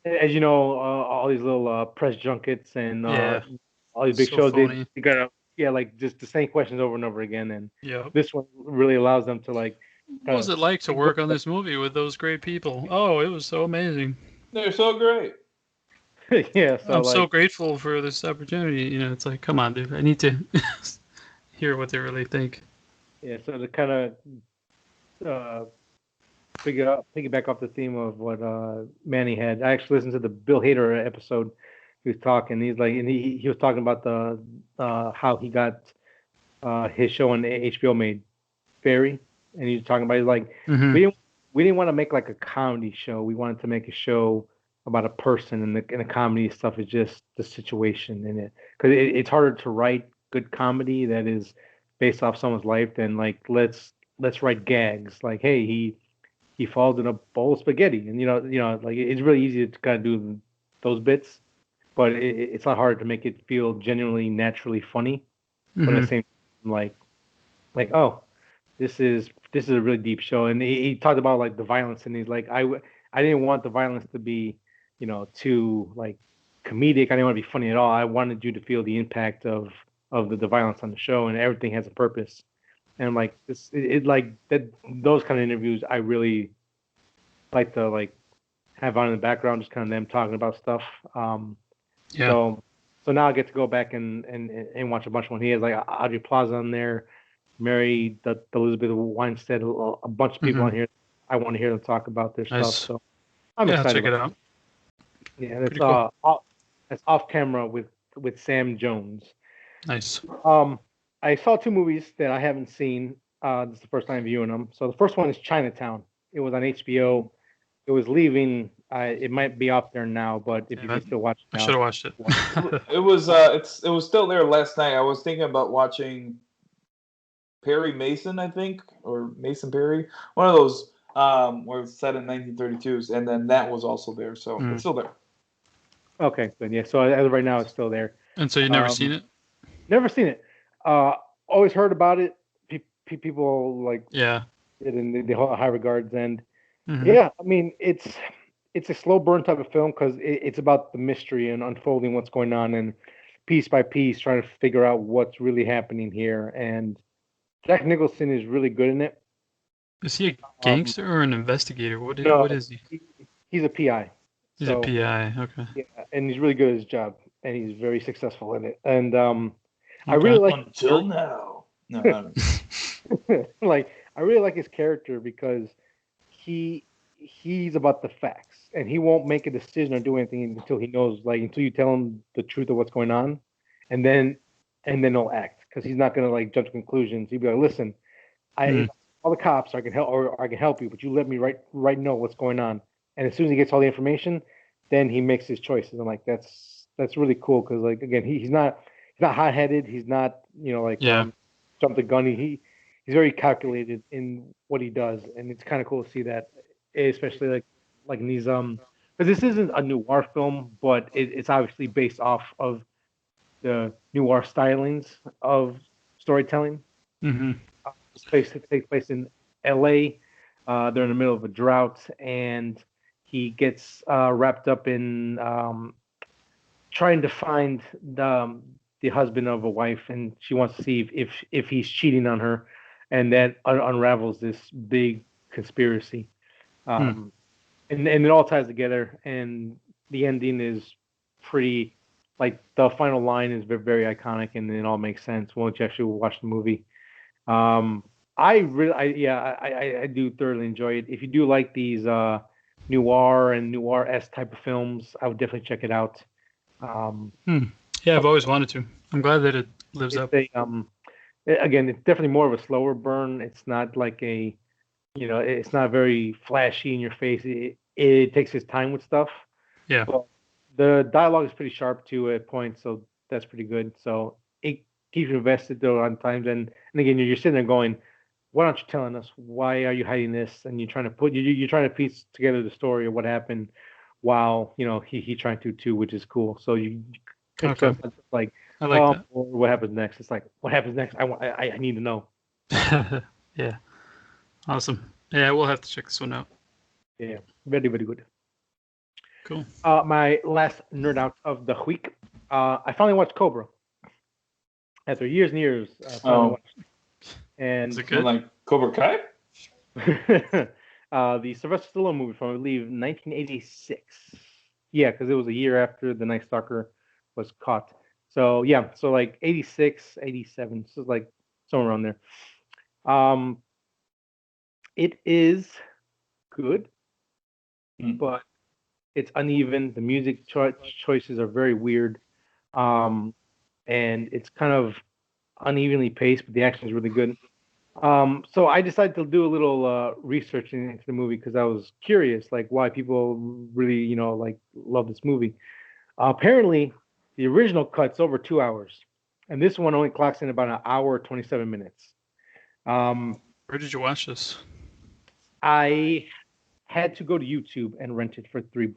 as you know, all these little press junkets and all these big shows, they gotta like just the same questions over and over again, and this one really allows them to like. What was it like to work on this movie with those great people? Oh, it was so amazing. They're so great. Yeah, so I'm so grateful for this opportunity. You know, it's like, come on, dude, I need to hear what they really think. Yeah, so to kind of piggyback off the theme of what Manny had, I actually listened to the Bill Hader episode. He was talking. He's like, and he was talking about the how he got his show on HBO made, Fairy, and he was talking about, he's like, we didn't want to make like a comedy show. We wanted to make a show about a person, and the comedy stuff is just the situation in it, because it's harder to write good comedy that is based off someone's life than like let's write gags like, hey, he falls in a bowl of spaghetti, and you know like it's really easy to kind of do those bits, but it's a lot harder to make it feel genuinely naturally funny, but at the same time, like oh, this is a really deep show, and he talked about like the violence, and he's like, I didn't want the violence to be, too like comedic. I didn't want to be funny at all. I wanted you to feel the impact of the violence on the show, and everything has a purpose. And like this, like that those kind of interviews, I really like to like have on in the background, just kind of them talking about stuff. Yeah. So now I get to go back and watch a bunch of one. He has like Audrey Plaza on there, Mary, the Elizabeth Weinstead, a bunch of people on here. I want to hear them talk about their Nice. stuff. So I'm Yeah, excited. check it out. Yeah, that's Pretty cool. that's off camera with Sam Jones. Nice. I saw two movies that I haven't seen. This is the first time viewing them. So the first one is Chinatown. It was on HBO. It was leaving. It might be up there now, but if you can still watch it I now, should have watched it. It was it was still there last night. I was thinking about watching Perry Mason, I think, or Mason Perry, one of those where it's set in 1932s, and then that was also there, so it's still there. Okay, good. Yeah, so as of right now, it's still there. And so you've never seen it? Never seen it. Always heard about it. People like Yeah. it in the high regards, and Mhm. yeah, I mean it's a slow burn type of film because it's about the mystery and unfolding what's going on, and piece by piece trying to figure out what's really happening here. And Jack Nicholson is really good in it. Is he a gangster or an investigator? What is he? He's a PI. He's a PI. Okay. Yeah, and he's really good at his job, and he's very successful in it. And I Okay. really like Until now. No, I don't. like I really like his character because he's about the facts, and he won't make a decision or do anything until he knows, like until you tell him the truth of what's going on, and then he'll act because he's not gonna like jump to conclusions. He'll be like, listen, I all the cops, I can help, or I can help you, but you let me right know what's going on. And as soon as he gets all the information, then he makes his choices. I'm like, that's really cool because like again, he's not hot headed. He's not jump the gun. He's very calculated in what he does, and it's kind of cool to see that, especially like in these because this isn't a noir film, but it's obviously based off of the noir stylings of storytelling. Mm-hmm. It takes place in L.A. They're in the middle of a drought, and he gets wrapped up in trying to find the husband of a wife, and she wants to see if he's cheating on her, and that unravels this big conspiracy. And it all ties together, and the ending is pretty, like the final line is very, very iconic, and it all makes sense once you actually watch the movie. I do thoroughly enjoy it. If you do like these noir and noir-esque type of films, I would definitely check it out. Yeah, I've always wanted to. I'm glad that it lives up. Again, it's definitely more of a slower burn. It's not like it's not very flashy in your face. It takes its time with stuff. Yeah. But the dialogue is pretty sharp too at points, so that's pretty good. So it keeps you invested though on times, and again, you're sitting there going, "Why aren't you telling us? Why are you hiding this?" And you're trying to piece together the story of what happened, while he trying to too, which is cool. So you like, I like that. What happens next? It's like, what happens next? I need to know. Yeah. Awesome. Yeah, we'll have to check this one out. Yeah, very, very good. Cool. My last nerd out of the week. I finally watched Cobra. After years and years, and is it good? Like Cobra Kai? The Sylvester Stallone movie from, I believe, 1986. Yeah, because it was a year after The Night Stalker was caught. So yeah, so like 86, 87, so like somewhere around there. It is good, but it's uneven. The music choices are very weird, and it's kind of unevenly paced, but the action is really good. So I decided to do a little research into the movie because I was curious, like why people really, like love this movie. Apparently, the original cut's over 2 hours, and this one only clocks in about an hour 27 minutes. Where did you watch this? I had to go to YouTube and rent it for $3.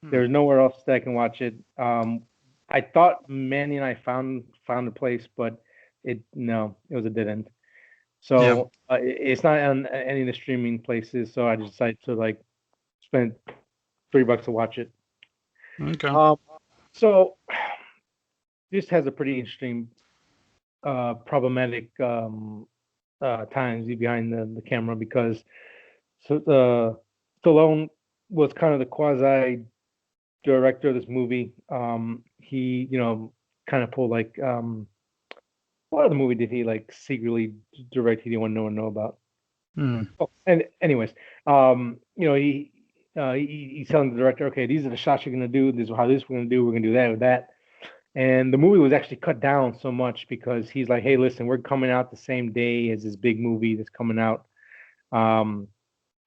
There's nowhere else that I can watch it. I thought Manny and I found a place, but it was a dead end. So it's not on any of the streaming places. So I decided to like spend $3 to watch it. Okay. So this has a pretty interesting, problematic times behind the camera because Stallone was kind of the quasi director of this movie. He, kind of pulled like, what other movie did he like secretly direct? He didn't want no one to know about. Oh, and anyways, he's telling the director, okay, these are the shots you're gonna do. This is how this we're gonna do. We're gonna do that with that. And the movie was actually cut down so much because he's like, hey, listen, we're coming out the same day as this big movie that's coming out.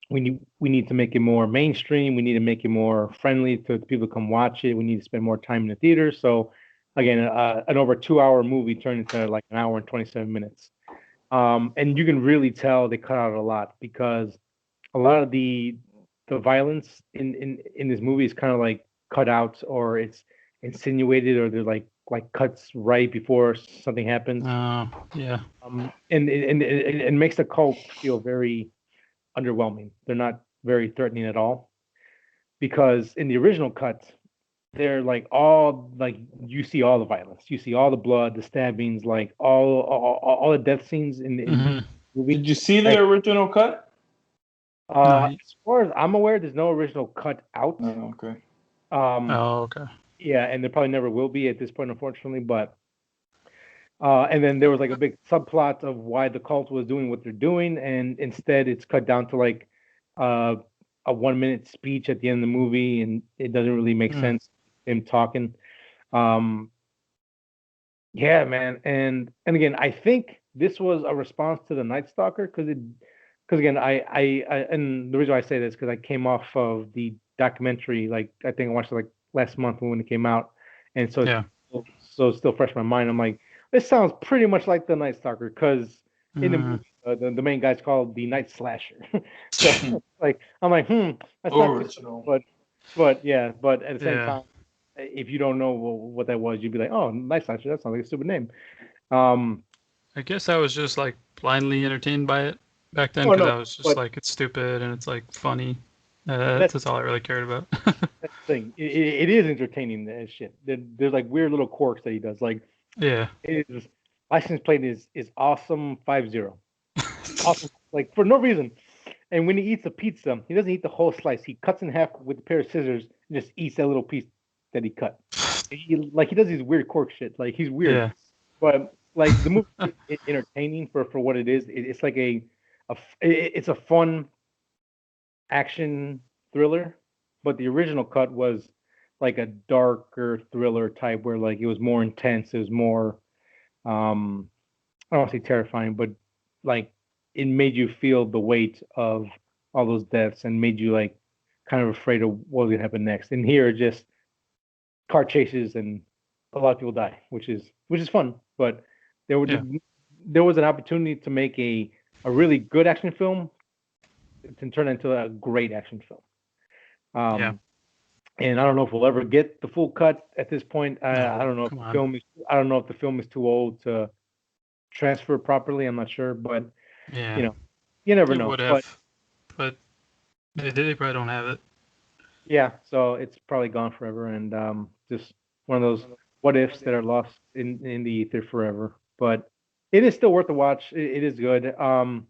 We need to make it more mainstream. We need to make it more friendly to people to come watch it. We need to spend more time in the theater. So again, an over 2 hour movie turned into like an hour and 27 minutes. And you can really tell they cut out a lot because a lot of the violence in this movie is kind of like cut out or it's insinuated or they're like cuts right before something happens. Yeah. And it makes the cult feel very underwhelming. They're not very threatening at all because in the original cut, they're like all like you see all the violence, you see all the blood, the stabbings, like all the death scenes in the movie. Did you see the original cut? As far as I'm aware, there's no original cut out. Oh, okay. Okay. Yeah, and there probably never will be at this point, unfortunately. But and then there was like a big subplot of why the cult was doing what they're doing, and instead it's cut down to like a 1 minute speech at the end of the movie, and it doesn't really make sense. Him talking. Yeah, man, and again, I think this was a response to the Night Stalker because again, I and the reason why I say this because I came off of the documentary, like I think I watched it like last month when it came out, and so it's still fresh in my mind. I'm like, this sounds pretty much like the Night Stalker because in the movie, the main guy's called the Night Slasher. So like I'm like, that's not original, but yeah, but at the same time, if you don't know what that was, you'd be like, oh, Night Slasher, that sounds like a stupid name. I guess I was just like blindly entertained by it back then because I was just like, it's stupid and it's like funny. That's all I really cared about. That's the thing. It is entertaining as shit. There's like weird little quirks that he does. Like his license plate is awesome 50. Awesome, like for no reason. And when he eats a pizza, he doesn't eat the whole slice. He cuts in half with a pair of scissors and just eats that little piece that he cut. He does these weird quirk shit. Like he's weird. Yeah. But like the movie is entertaining for what it is. It's like it's a fun action thriller, but the original cut was like a darker thriller type where like it was more intense. It was more I don't want to say terrifying, but like it made you feel the weight of all those deaths and made you like kind of afraid of what was gonna happen next. And here just car chases and a lot of people die, which is fun. But there was an opportunity to make a really good action film to turn into a great action film. And I don't know if we'll ever get the full cut at this point. I don't know if the film is too old to transfer properly. I'm not sure, but you never know. But they probably don't have it. Yeah, so it's probably gone forever, and just one of those what ifs that are lost in the ether forever. But it is still worth the watch. It is good. I know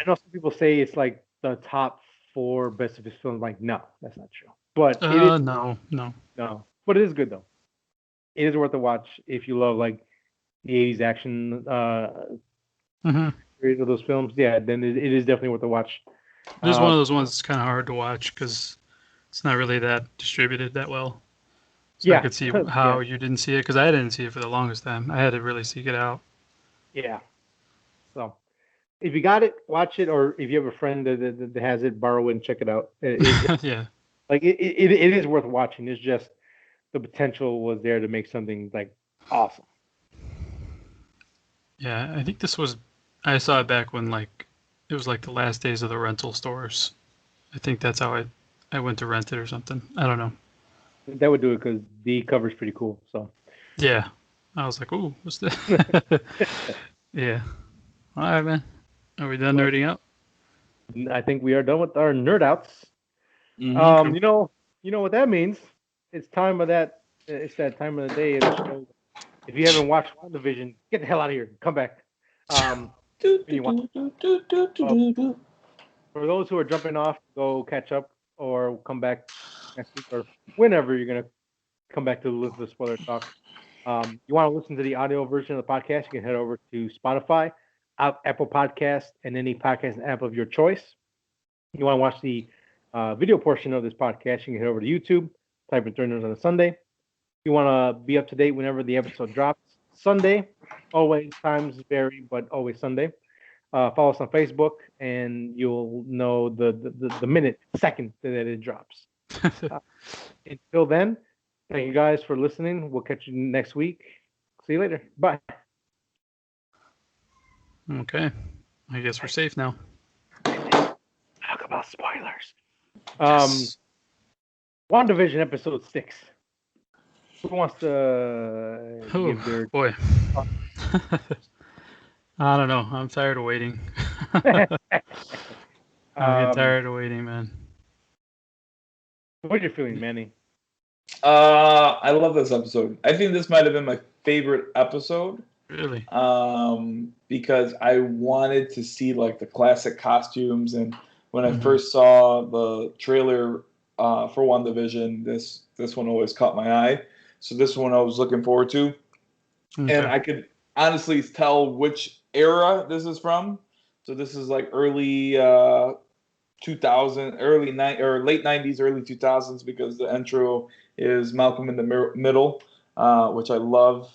some people say it's like the top 4 best of his films. Like, no, that's not true. But it is no. But it is good though. It is worth the watch if you love like the 80s action period of those films. Yeah, then it is definitely worth the watch. It is one of those ones that's kind of hard to watch because it's not really that distributed that well. So I could see how you didn't see it because I didn't see it for the longest time. I had to really seek it out. Yeah. So if you got it, watch it, or if you have a friend that has it, borrow it and check it out. Yeah. Like it is worth watching. It's just the potential was there to make something like awesome. Yeah, I think I saw it back when like it was like the last days of the rental stores. I think that's how I went to rent it or something. I don't know. That would do it because the cover's pretty cool. So yeah, I was like, ooh, what's that? Yeah, All right, man. Are we done nerding out? I think we are done with our nerd outs. Mm-hmm. You know what that means? It's time of that. It's that time of the day of the show. If you haven't watched WandaVision, get the hell out of here. Come back. When you want. For those who are jumping off, go catch up or come back next week or whenever you're gonna come back to listen to the spoiler talk. You want to listen to the audio version of the podcast? You can head over to Spotify, Apple Podcast, and any podcast app of your choice. You want to watch the video portion of this podcast? You can head over to YouTube, type in Turners on a Sunday. You want to be up to date whenever the episode drops. Sunday, always times vary, but always Sunday. Follow us on Facebook, and you'll know the minute, second that it drops. Until then, thank you guys for listening. We'll catch you next week. See you later. Bye. Okay. I guess we're safe now. Talk about spoilers. Yes. WandaVision episode 6. Who wants to give their... Boy. I don't know. I'm tired of waiting. I'm getting tired of waiting, man. What are you feeling, Manny? I love this episode. I think this might have been my favorite episode. Really? Because I wanted to see like the classic costumes, and when I first saw the trailer for WandaVision, this one always caught my eye. So this one I was looking forward to, and I could honestly tell which era this is from. So this is like early 2000, late 90s, early 2000s, because the intro is Malcolm in the Middle, which I love.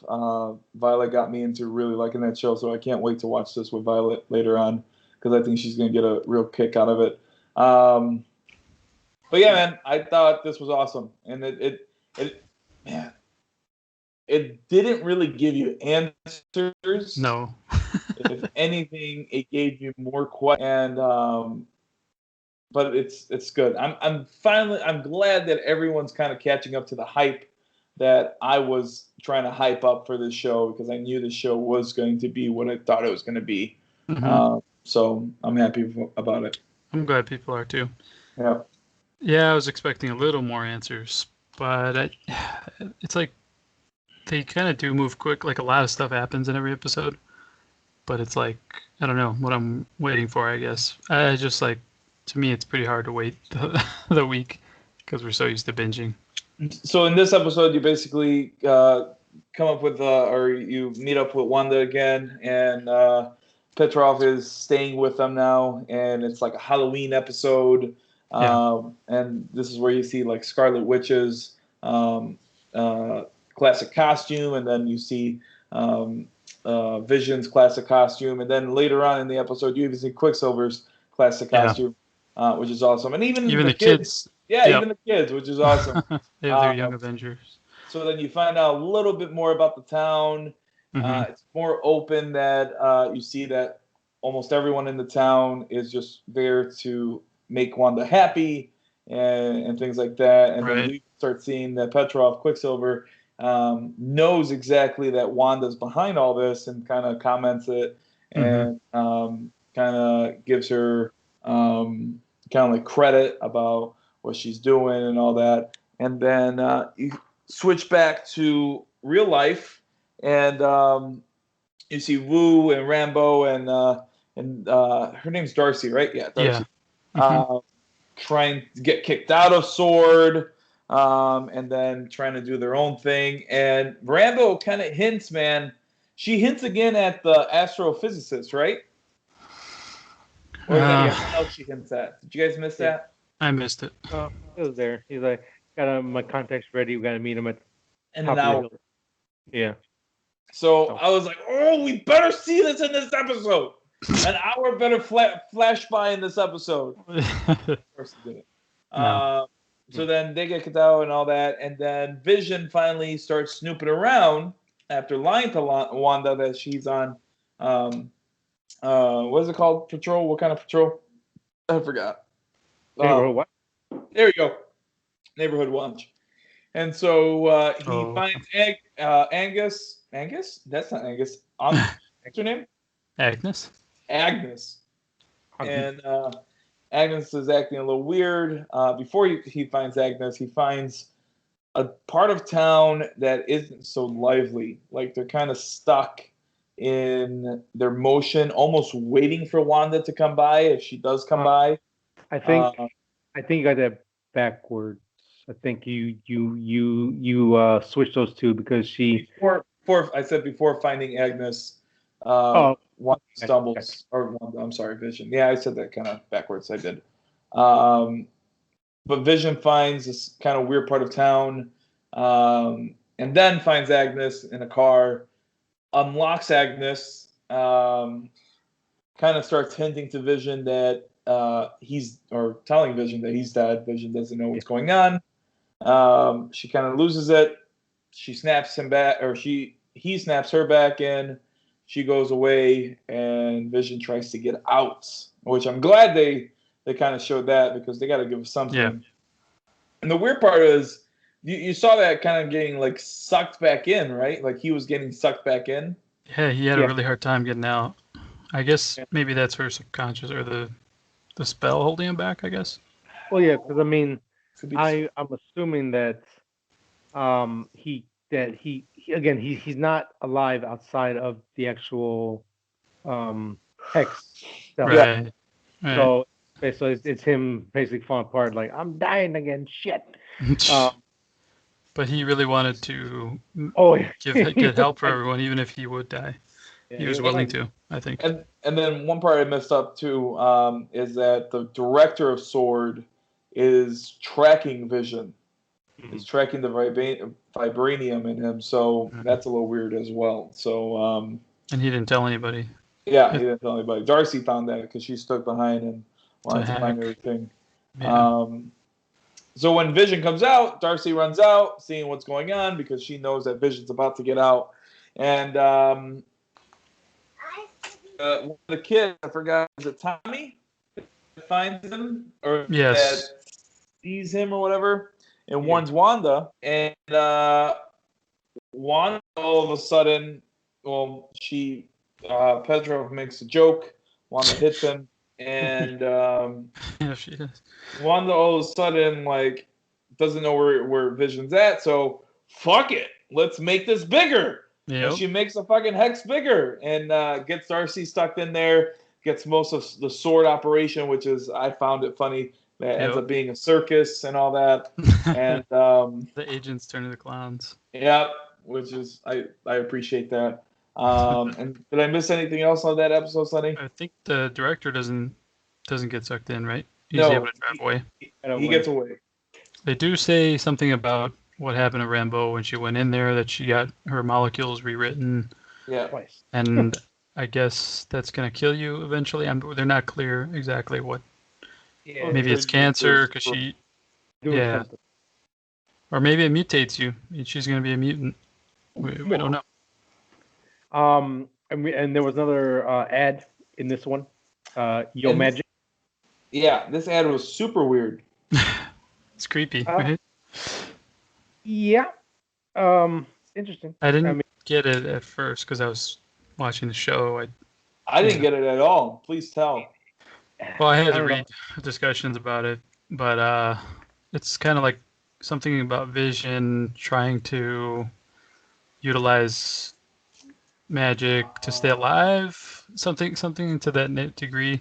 Violet got me into really liking that show, so I can't wait to watch this with Violet later on, because I think she's going to get a real kick out of it. But yeah, man, I thought this was awesome, and it didn't really give you answers. No. If anything, it gave you more questions, and but it's good. I'm glad that everyone's kind of catching up to the hype that I was trying to hype up for this show, because I knew the show was going to be what I thought it was going to be. So I'm happy about it. I'm glad people are too. Yeah. Yeah, I was expecting a little more answers, but it's like they kind of do move quick. Like a lot of stuff happens in every episode, but it's like, I don't know what I'm waiting for, I guess. I just like, to me, it's pretty hard to wait the week, because we're so used to binging. So in this episode, you basically come up with, or you meet up with Wanda again, and Petrov is staying with them now, and it's like a Halloween episode. And this is where you see like Scarlet Witch's classic costume, and then you see Vision's classic costume, and then later on in the episode, you even see Quicksilver's classic costume, which is awesome. And even the kids. Even the kids, which is awesome. They have their Young Avengers. So then you find out a little bit more about the town. It's more open, that you see that almost everyone in the town is just there to make Wanda happy and things like that. And then we start seeing that Petrov, Quicksilver, knows exactly that Wanda's behind all this, and kind of comments it, and kind of gives her kind of like credit about what she's doing and all that. And then you switch back to real life, and you see Wu and Rambo and her name's Darcy, right? Yeah, Darcy. Trying to get kicked out of Sword, and then trying to do their own thing. And Rambo kind of hints, man. She hints again at the astrophysicist, right? Or what else she hints at? Did you guys miss that? I missed it. Oh, it was there. He's like, got my contacts ready. We got to meet him at an hour. Yeah. So I was like, oh, we better see this in this episode. An hour better flash by in this episode. Of course it didn't. So then they get kicked out and all that, and then Vision finally starts snooping around after lying to Wanda that she's on, what is it called? Patrol? What kind of patrol? I forgot. Neighborhood what? There you go. Neighborhood Watch. And so he finds Angus. Angus? That's not Angus. What's her name? Agnes. Agnes. And Agnes is acting a little weird. Before he finds Agnes, he finds a part of town that isn't so lively. Like they're kind of stuck in their motion, almost waiting for Wanda to come by if she does come by. I think you got that backwards. I think you switched those two because she before finding Agnes, Wanda stumbles or Wanda, I'm sorry, Vision. Yeah, I said that kind of backwards. I did. But Vision finds this kind of weird part of town, and then finds Agnes in a car, unlocks Agnes, kind of starts hinting to Vision that telling Vision that he's dead. Vision doesn't know what's going on. She kind of loses it. She snaps him back, or he snaps her back in. She goes away, and Vision tries to get out, which I'm glad they kind of showed that because they got to give us something. Yeah. And the weird part is you saw that kind of getting like sucked back in, right? Like he was getting sucked back in. Yeah, he had a really hard time getting out. I guess maybe that's her subconscious or the spell holding him back, I guess. Well, yeah, because I mean, I'm assuming that he's not alive outside of the actual hex. Right. So it's him basically falling apart. Like I'm dying again. Shit. But he really wanted to get help for everyone, even if he would die. Yeah, he was willing to, I think. And then one part I messed up too is that the director of S.W.O.R.D. is tracking Vision. Mm-hmm. Is tracking the vibranium in him, so that's a little weird as well. So and he didn't tell anybody. Yeah, he didn't tell anybody. Darcy found that because she stuck behind and wanted to find everything. Yeah. So when Vision comes out, Darcy runs out, seeing what's going on because she knows that Vision's about to get out. And one of the kids, I forgot, is it Tommy? Finds him or that sees him or whatever. And one's Wanda. And Wanda all of a sudden, Petrov makes a joke. Wanda hits him. And she is. Wanda all of a sudden doesn't know where Vision's at, so fuck it, let's make this bigger. Yep. And she makes the fucking hex bigger and gets Darcy stuck in there. Gets most of the S.W.O.R.D. operation, which is I found it funny that ends up being a circus and all that. And the agents turn into clowns. Yeah, which is I appreciate that. And did I miss anything else on that episode, Sonny? I think the director doesn't get sucked in, right? He's able to drive away. He gets away. They do say something about what happened to Rambeau when she went in there, that she got her molecules rewritten. Yeah. Twice. And I guess that's going to kill you eventually. They're not clear exactly what. Yeah, maybe it's cancer because she. Yeah. Something. Or maybe it mutates you. She's going to be a mutant. We don't know. And there was another ad in this one. Magic. Yeah, this ad was super weird. It's creepy, right? Yeah. Interesting. I didn't get it at first because I was watching the show. I didn't get it at all. Please tell. Well, I had to read discussions about it, but it's kind of like something about Vision trying to utilize magic to stay alive, something to that degree.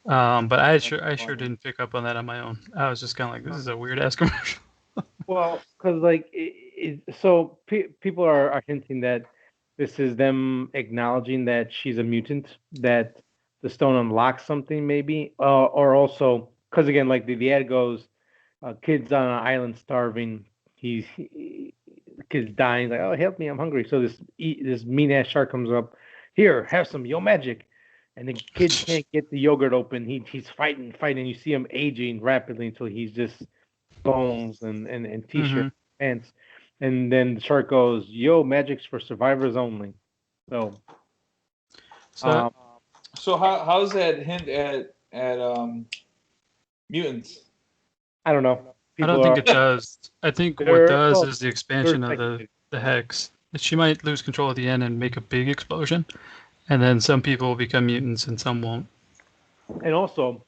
But I sure didn't pick up on that on my own. I was just kind of like, this is a weird ass commercial. Well, because people are hinting that this is them acknowledging that she's a mutant, that the stone unlocks something maybe, or also because again, like the ad goes, kids on an island starving, kid's dying, like, oh help me, I'm hungry. So this mean ass shark comes up, here, have some magic. And the kid can't get the yogurt open. He's fighting. You see him aging rapidly until he's just bones and t-shirt pants. And then the shark goes, magic's for survivors only. So how does that hint at mutants? I don't know. I don't think it does. I think what it does is the expansion of the hex. She might lose control at the end and make a big explosion. And then some people will become mutants and some won't. And also,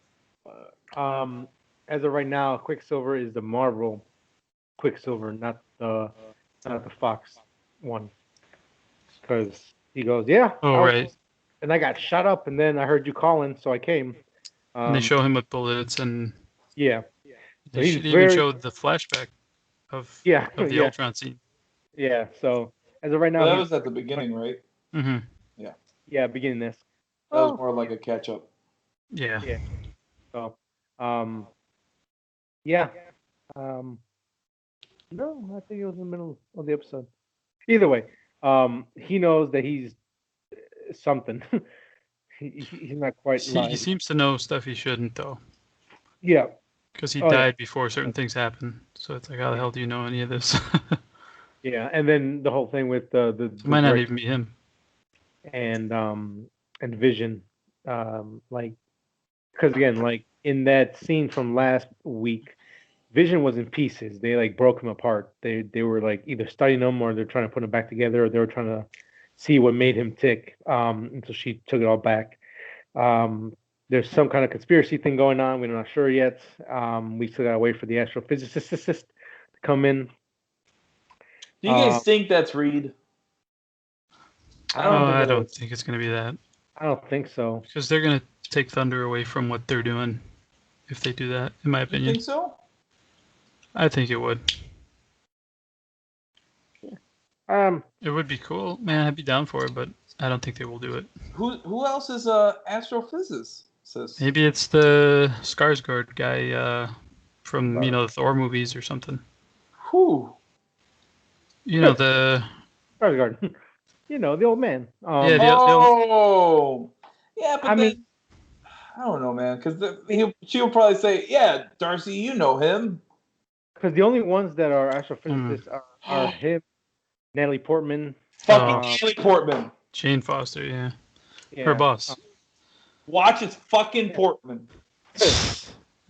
as of right now, Quicksilver is the Marvel Quicksilver, not the Fox one. Because he goes, yeah. Oh, right. And I got shot up, and then I heard you calling, so I came. And they show him with bullets, and yeah. they even showed the flashback of the Ultron scene. Yeah. So as of right now, that was at the beginning, right? Mm-hmm. Yeah. Yeah, beginning this. That was more like a catch up. Yeah. Yeah. So, yeah. No, I think it was in the middle of the episode. Either way, he knows that he's something. He's not quite lying. He seems to know stuff he shouldn't, though. Yeah. Because he died before certain things happen. So it's like, how the hell do you know any of this? Yeah, and then the whole thing with the it might not even be him. And Vision, like, because again, like in that scene from last week, Vision was in pieces. They like broke him apart. They were like either studying him or they're trying to put him back together, or they were trying to see what made him tick. Until she took it all back. There's some kind of conspiracy thing going on. We're not sure yet. We still gotta wait for the astrophysicist to come in. Do you guys think that's Reed? I don't think it's gonna be that. I don't think so. Because they're gonna take Thunder away from what they're doing if they do that, in my opinion. You think so? I think it would. Yeah. It would be cool, man. I'd be down for it, but I don't think they will do it. Who else is a astrophysicist? Maybe it's the Skarsgård guy from the Thor movies or something. Who? The Skarsgård. The old man. Yeah, yeah, but I don't know, man, because she'll probably say, "Yeah, Darcy, you know him." Because the only ones that are astrophysicists are him, Natalie Portman, Natalie Portman, Jane Foster, yeah. Her boss. Watch it's fucking Portman.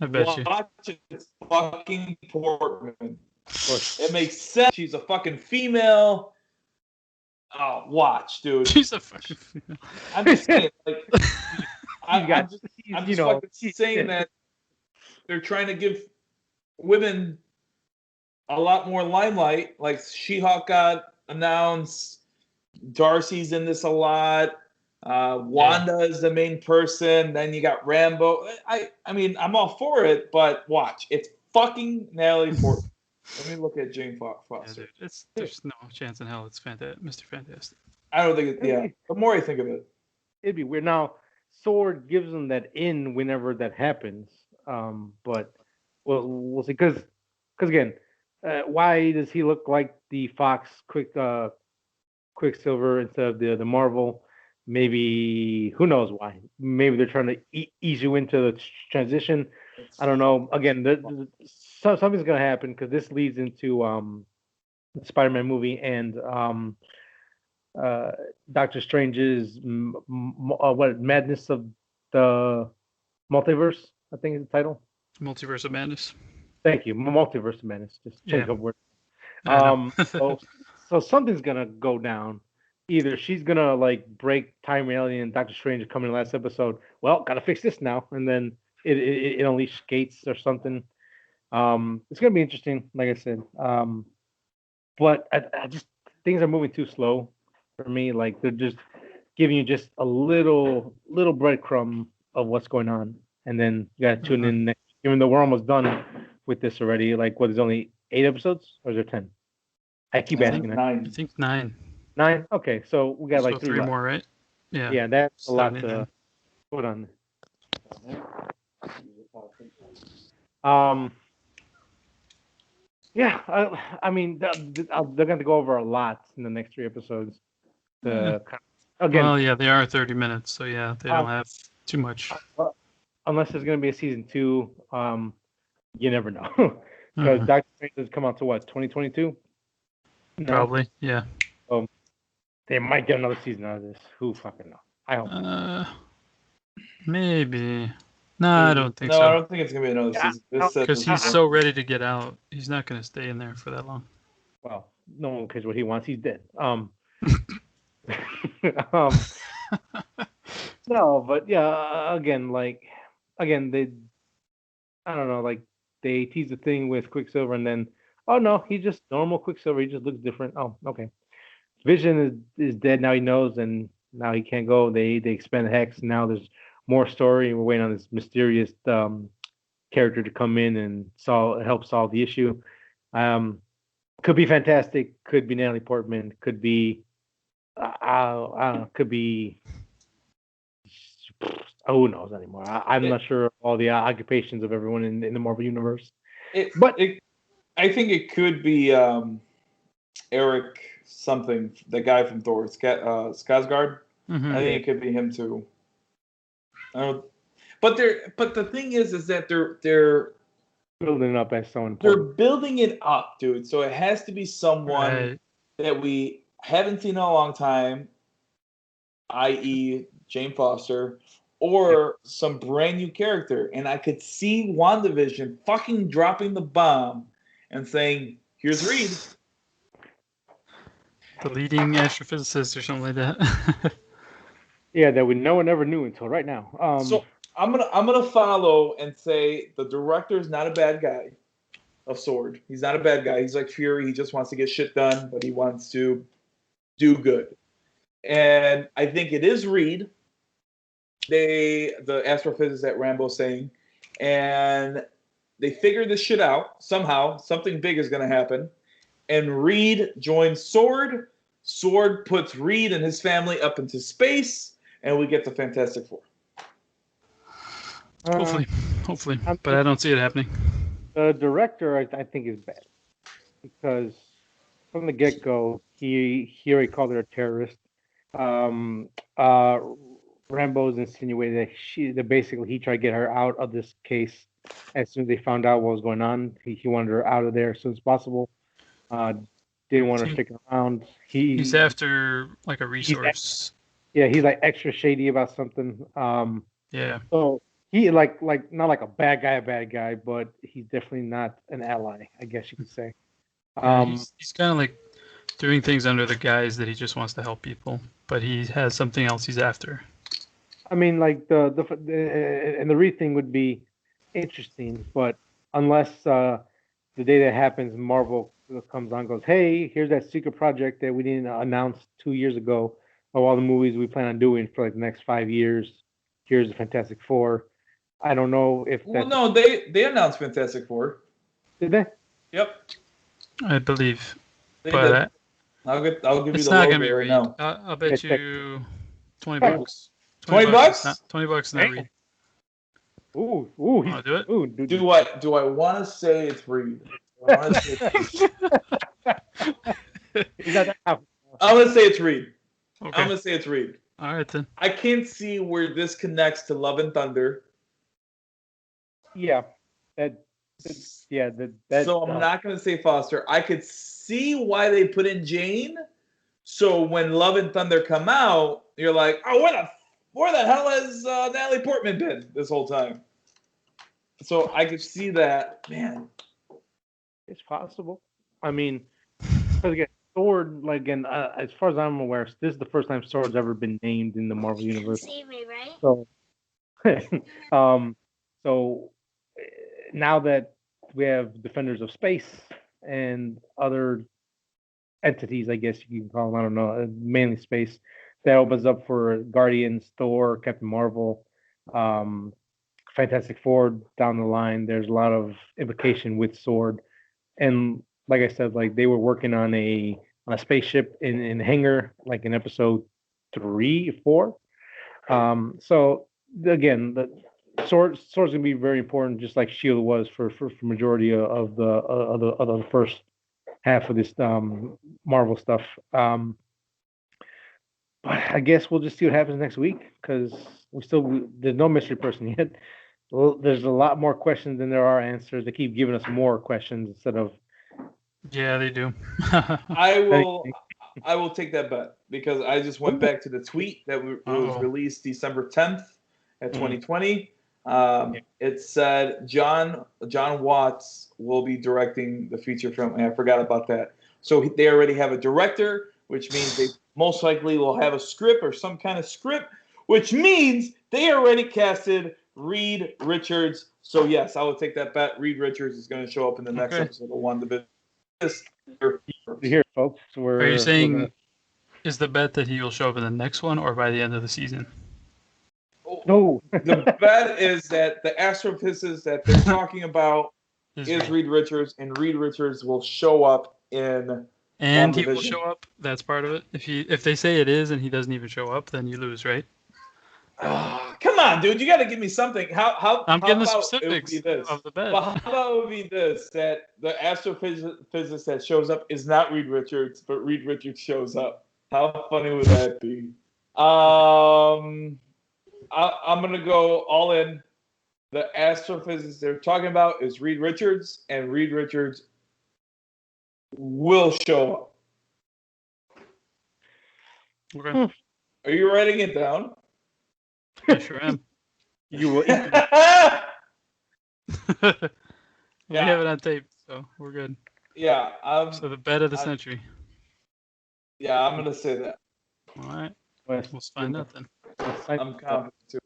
I bet you. Watch it's fucking Portman. It makes sense. She's a fucking female. Oh, watch, dude. She's a fucking female. I'm just saying, like, I'm just fucking saying that they're trying to give women a lot more limelight. Like, She-Hulk got announced. Darcy's in this a lot. Wanda is the main person. Then you got Rambo. I mean, I'm all for it, but watch. It's fucking Natalie Portman. Let me look at Jane Foster. Yeah, there's no chance in hell it's Mr. Fantastic. I don't think it's, the more I think of it. It'd be weird. Now, Sword gives them that in whenever that happens. But we'll see. Because again, why does he look like the Fox Quicksilver instead of the Marvel? Maybe, who knows why? Maybe they're trying to ease you into the transition. I don't know. Again, something's gonna happen because this leads into the Spider-Man movie and Doctor Strange's Madness of the Multiverse. I think is the title. Multiverse of Madness. Thank you. Multiverse of Madness. Just change up words. So something's gonna go down. Either she's gonna like break time reality and Doctor Strange coming in the last episode. Well, gotta fix this now, and then it unleashes Gates or something. It's gonna be interesting, like I said. But I just things are moving too slow for me. Like they're just giving you just a little breadcrumb of what's going on, and then you gotta tune in next. Even though we're almost done with this already. Like, what? There's only 8 episodes, or is there 10? I keep asking. 9. I think 9. 9? Okay, so we got like 3 left. more, right? Yeah. Yeah, that's a lot to put on. Yeah, I mean, they're going to go over a lot in the next 3 episodes. Again, well, yeah, they are 30 minutes, so yeah, they don't have too much. Unless there's going to be a season 2, you never know. Because Doctor Strange has come out to what, 2022? No? Probably, yeah. They might get another season out of this. Who fucking knows? I hope. Maybe. No, I don't think so. No, I don't think it's gonna be another season. Because he's so ready to get out. He's not gonna stay in there for that long. Well, no one cares what he wants. He's dead. No, but yeah, again, I don't know, like they tease the thing with Quicksilver, and then, oh no, he's just normal Quicksilver. He just looks different. Oh, okay. Vision is dead now. He knows, and now he can't go. They expand Hex. Now there's more story. We're waiting on this mysterious character to come in and help solve the issue. Um, could be fantastic. Could be Natalie Portman. Could be I don't know. Could be who knows anymore. I'm not sure of all the occupations of everyone in the Marvel universe. I think it could be Eric something, the guy from Thor, Skarsgård. Mm-hmm. I think it could be him too. But the thing is that they're building it up as someone. They're building it up, dude. So it has to be someone that we haven't seen in a long time, i.e., Jane Foster, or some brand new character. And I could see WandaVision fucking dropping the bomb and saying, "Here's Reed." The leading astrophysicist or something like that. Yeah, that no one ever knew until right now. So I'm gonna follow and say the director is not a bad guy of Sword. He's not a bad guy. He's like Fury. He just wants to get shit done, but he wants to do good. And I think it is Reed. The astrophysicist at Rambo's saying, and they figured this shit out somehow. Something big is gonna happen, and Reed joins Sword. Sword puts Reed and his family up into space, and we get the Fantastic Four. Hopefully, but I don't see it happening. The director, I think, is bad because from the get-go, he already called her a terrorist. Rambo's insinuated that basically he tried to get her out of this case as soon as they found out what was going on. He wanted her out of there as soon as possible. Didn't want her sticking around. He's after like a resource. He's like extra shady about something. Yeah. So he like not like a bad guy, but he's definitely not an ally, I guess you could say. He's kind of like doing things under the guise that he just wants to help people, but he has something else he's after. I mean, like the Reed thing would be interesting, but unless the day that happens, Marvel comes on and goes, hey, here's that secret project that we didn't announce 2 years ago of all the movies we plan on doing for like the next 5 years. Here's the Fantastic Four. I don't know if well, no, they announced Fantastic Four. Did they? Yep. I believe. They but did. I'll give you it's the not logo gonna be right Reed. now. I'll bet you $20. $20? $20 not Reed. Ooh, Wanna do it? Ooh, Do I want to say it's Reed? I'm gonna say it's Reed. Okay. I'm gonna say it's Reed. All right then. I can't see where this connects to Love and Thunder. Yeah, that. So I'm not gonna say Foster. I could see why they put in Jane. So when Love and Thunder come out, you're like, oh, where the hell has Natalie Portman been this whole time? So I could see that, man. It's possible. I mean, because again, Sword, like again, as far as I'm aware, this is the first time Sword's ever been named in the Marvel universe. See me, right? So, so now that we have Defenders of Space and other entities, I guess you can call them, I don't know, mainly space, that opens up for Guardians, Thor, Captain Marvel, Fantastic Four down the line. There's a lot of implication with Sword. And like I said, like they were working on a spaceship in hangar, like in episode 3, 4. So again, the Sword's gonna be very important, just like Shield was for majority of the first half of this Marvel stuff. But I guess we'll just see what happens next week because there's no mystery person yet. Well, there's a lot more questions than there are answers. They keep giving us more questions instead of. Yeah, they do. I will take that bet because I just went back to the tweet that was released December 10th at 2020. It said John Watts will be directing the feature film, and I forgot about that. So they already have a director, which means most likely will have a script or some kind of script, which means they already casted Reed Richards. So yes, I would take that bet. Reed Richards is going to show up in the next episode of Wandavision. Here, folks. Are you saying is the bet that he will show up in the next one or by the end of the season? No. The bet is that the astrophysicist that they're talking about is Reed Richards, and Reed Richards will show up in And he will show up. That's part of it. If they say it is and he doesn't even show up, then you lose, right? Come on, dude! You got to give me something. How I'm getting the about specifics it would be this? of the bet. But how about it would be this: that the astrophysicist that shows up is not Reed Richards, but Reed Richards shows up. How funny would that be? I'm gonna go all in. The astrophysicist they're talking about is Reed Richards, and Reed Richards will show up. Okay. Are you writing it down? I sure am. You will eat. We have it on tape, so we're good. Yeah. So the bet of the century. Yeah, I'm gonna say that. All right. We'll find out then. I'm confident too.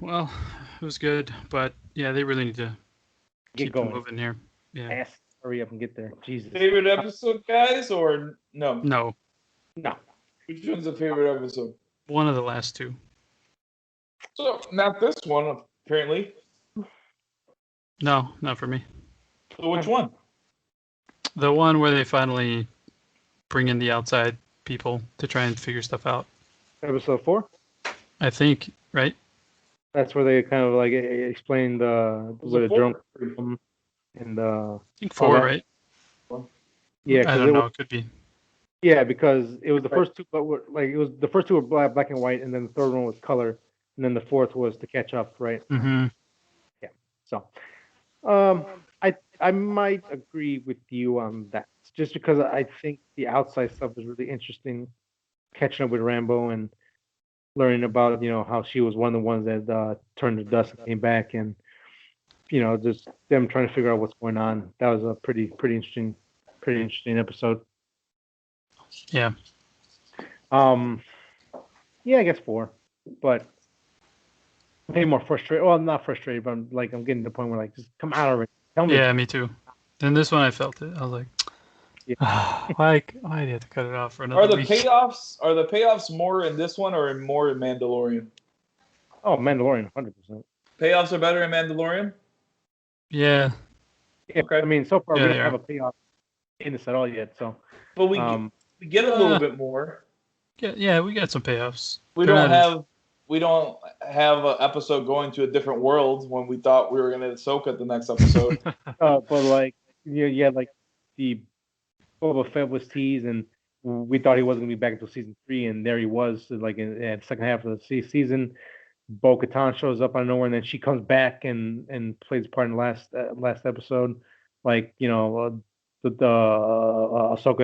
Well, it was good, but yeah, they really need to keep moving here. Yeah. Hurry up and get there. Jesus. Favorite episode, guys, or no? No. Which one's the favorite episode? One of the last two. So not this one, apparently. No, not for me. So which one? The one where they finally bring in the outside people to try and figure stuff out. Episode 4? I think, right? That's where they kind of like explain where the drunk and I think 4, right? Yeah, I don't know. It could be. Yeah, because it was the first two, but the first two were black and white, and then the third one was color, and then the fourth was to catch up, right? Mm-hmm. Yeah. So, I might agree with you on that, just because I think the outside stuff is really interesting, catching up with Rambo and learning about how she was one of the ones that turned to dust and came back, and just them trying to figure out what's going on. That was a pretty interesting episode. Yeah. Yeah, I guess 4, but maybe more frustrated. Well, I'm not frustrated, but I'm getting to the point where just come out of it. Tell me. Yeah, me too. And this one I felt it. I was like, why do you have to cut it off for another week? Are the payoffs more in this one or more in Mandalorian? Oh, Mandalorian, 100%. Payoffs are better in Mandalorian? Yeah. Okay. I mean, so far we don't have a payoff in this at all yet, so. But we get a little bit more. Yeah, we got some payoffs. We don't have an episode going to a different world when we thought we were going to Ahsoka the next episode. But the Boba Fett was teased, and we thought he wasn't going to be back until season 3, and there he was, in the second half of the season. Bo-Katan shows up out of nowhere, and then she comes back and plays a part in the last episode. Ahsoka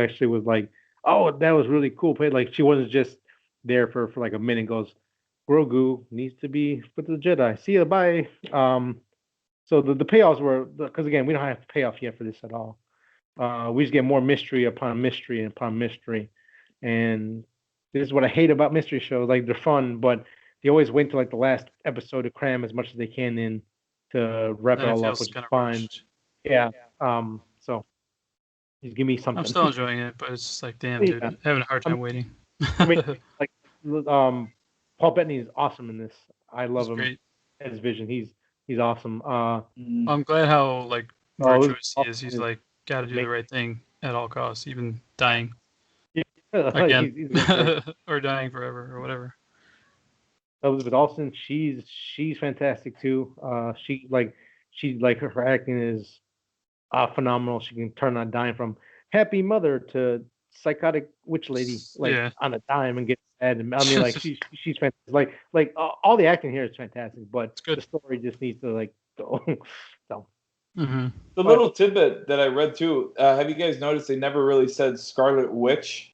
actually was like, "Oh, that was really cool." Like she wasn't just there for like a minute. Goes, Grogu needs to be with the Jedi. See you, bye. So the payoffs were, because again, we don't have payoff yet for this at all. We just get more mystery upon mystery upon mystery, and this is what I hate about mystery shows. Like they're fun, but they always wait till the last episode to cram as much as they can in to wrap it all up, which is fine. Rushed. Yeah. So just give me something. I'm still enjoying it, but it's just like, damn, dude, I'm having a hard time waiting. I mean, Paul Bettany is awesome in this. I love him. Great. His vision. He's awesome. I'm glad how virtuous he is. He's got to do the right thing at all costs, even dying. Yeah. Again, or dying forever, or whatever. Elizabeth Olsen, she's fantastic too. Her acting is phenomenal. She can turn on dime from happy mother to psychotic witch lady on a dime and get sad. And I mean, she's fantastic. All the acting here is fantastic, but the story just needs to go. So. Mm-hmm. The little tidbit that I read too. Have you guys noticed they never really said Scarlet Witch?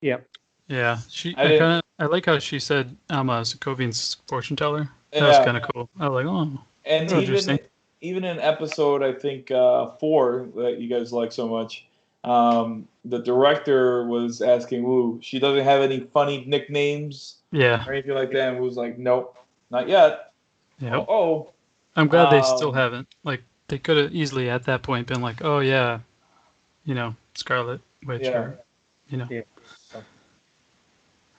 Yep. Yeah, I like how she said I'm a Sokovian's fortune teller. That was kind of cool. I was like, oh. And even in episode, I think 4 that you guys like so much, The director was asking Wu, she doesn't have any funny nicknames Yeah. or anything like that, and Wu's like, nope, not yet. Yep. Oh, I'm glad they still haven't. Like, they could have easily at that point been like, oh yeah, Scarlet Witch, yeah. or Yeah.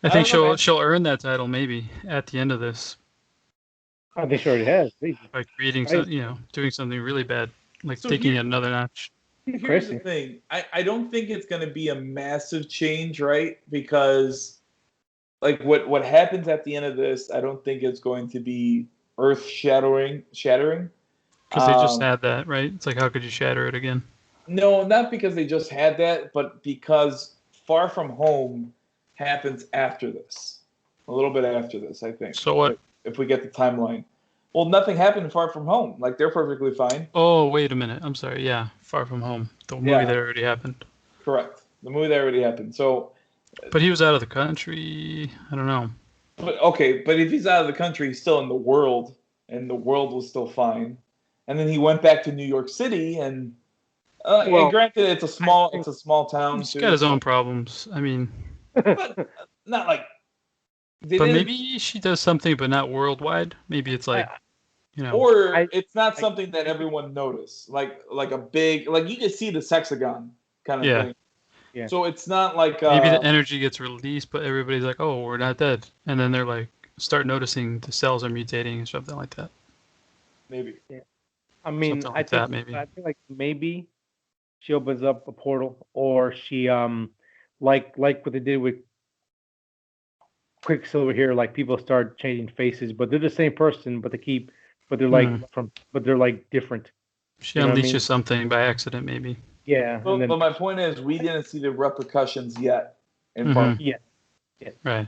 I think don't know, man. she'll earn that title maybe at the end of this I think she already has. by creating doing something really bad, like So taking it another notch. Here's Crazy. the thing. I don't think it's going to be a massive change, right? Because like what happens at the end of this, I don't think it's going to be earth shattering. Because they just had that, right? It's like, how could you shatter it again? No, not because they just had that, but because Far From Home happens after this. A little bit after this, I think. So what? If we get the timeline. Well, nothing happened in Far From Home. Like, they're perfectly fine. Oh, wait a minute. I'm sorry. Yeah, Far From Home. The movie that already happened. Correct. The movie that already happened. So. But he was out of the country. I don't know. But if he's out of the country, he's still in the world, and the world was still fine. And then he went back to New York City, and granted, it's a small town. He's got his own problems. I mean, but not like. But maybe she does something, but not worldwide. Maybe it's like, or it's not something that everyone noticed, like a big, like you can see the sexagon kind of thing. Yeah. So it's not like maybe the energy gets released, but everybody's like, "Oh, we're not dead," and then they're like, start noticing the cells are mutating and something like that. Maybe. Yeah. I mean, I think like maybe she opens up a portal, or she like what they did with Quicksilver here, like people start changing faces, but they're the same person, but they're like different. She unleashes something by accident, maybe. Yeah. But my point is, we didn't see the repercussions yet in Far. Yet. Right.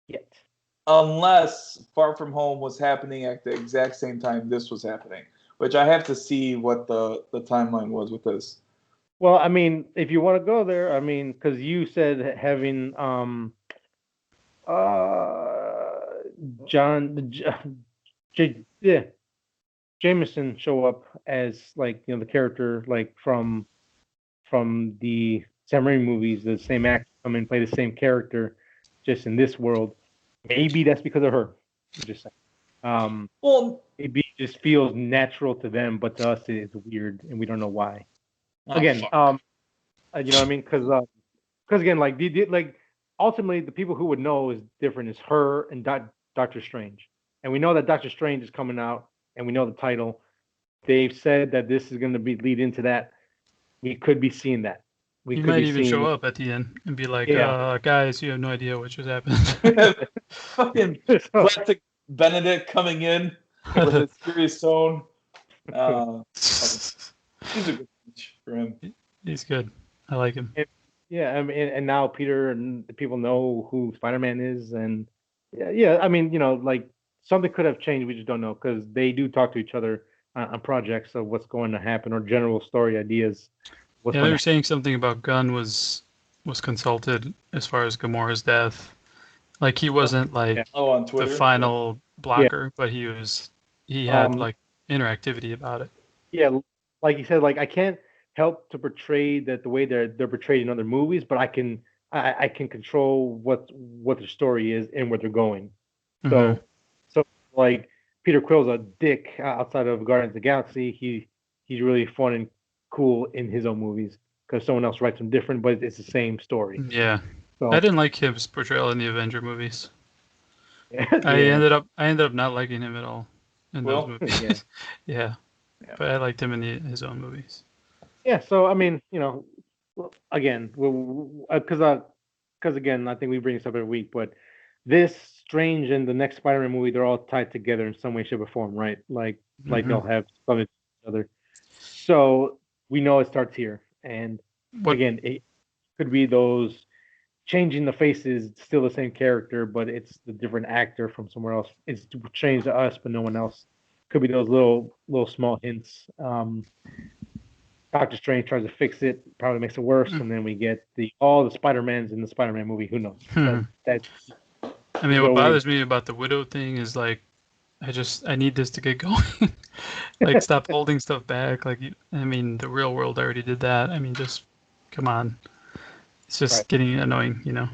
Yet. Unless Far From Home was happening at the exact same time this was happening, which I have to see what the timeline was with this. Well, I mean, if you want to go there, I mean, because you said having Jameson show up as like the character like from the samurai movies, the same actor come and play the same character, just in this world. Maybe that's because of her. I'm just saying. Well, maybe it just feels natural to them, but to us it's weird, and we don't know why. Again, you know what I mean? Because again, like ultimately the people who would know is different is her and Doctor Strange, and we know that Doctor Strange is coming out, and we know the title. They've said that this is going to be lead into that. We could be seeing that. He might even show up at the end and be like, guys, you have no idea what just happened. Fucking classic Benedict coming in with his serious tone. He's a good speech for him. He's good. I like him. I mean, and now Peter and people know who Spider-Man is, and I mean, like something could have changed. We just don't know because they do talk to each other on projects of what's going to happen or general story ideas. They were saying something about Gunn was consulted as far as Gamora's death. Like he wasn't like on Twitter, the final blocker, but he had like interactivity about it. Yeah, like you said, like I can't help to portray that the way they're portrayed in other movies, but I can control what their story is and where they're going. So like Peter Quill's a dick outside of Guardians of the Galaxy. He's really fun and cool in his own movies because someone else writes them different, but it's the same story. Yeah, so, I didn't like his portrayal in the Avenger movies. I ended up not liking him at all in those movies. Yeah, but I liked him in his own movies. Yeah, so I mean, again, because again, I think we bring this up every week, but this Strange and the next Spider-Man movie, they're all tied together in some way, shape, or form, right? Like they'll have something to each other. So we know it starts here, and again, it could be those changing the faces, still the same character, but it's the different actor from somewhere else. It's changed to us, but no one else. Could be those little small hints. Doctor Strange tries to fix it, probably makes it worse, and then we get all the Spider-Mans in the Spider-Man movie. Who knows? I mean, what bothers me about the Widow thing is like I need this to get going. Like, stop holding stuff back. Like, I mean, the real world already did that. I mean, just come on. It's just getting annoying, you know.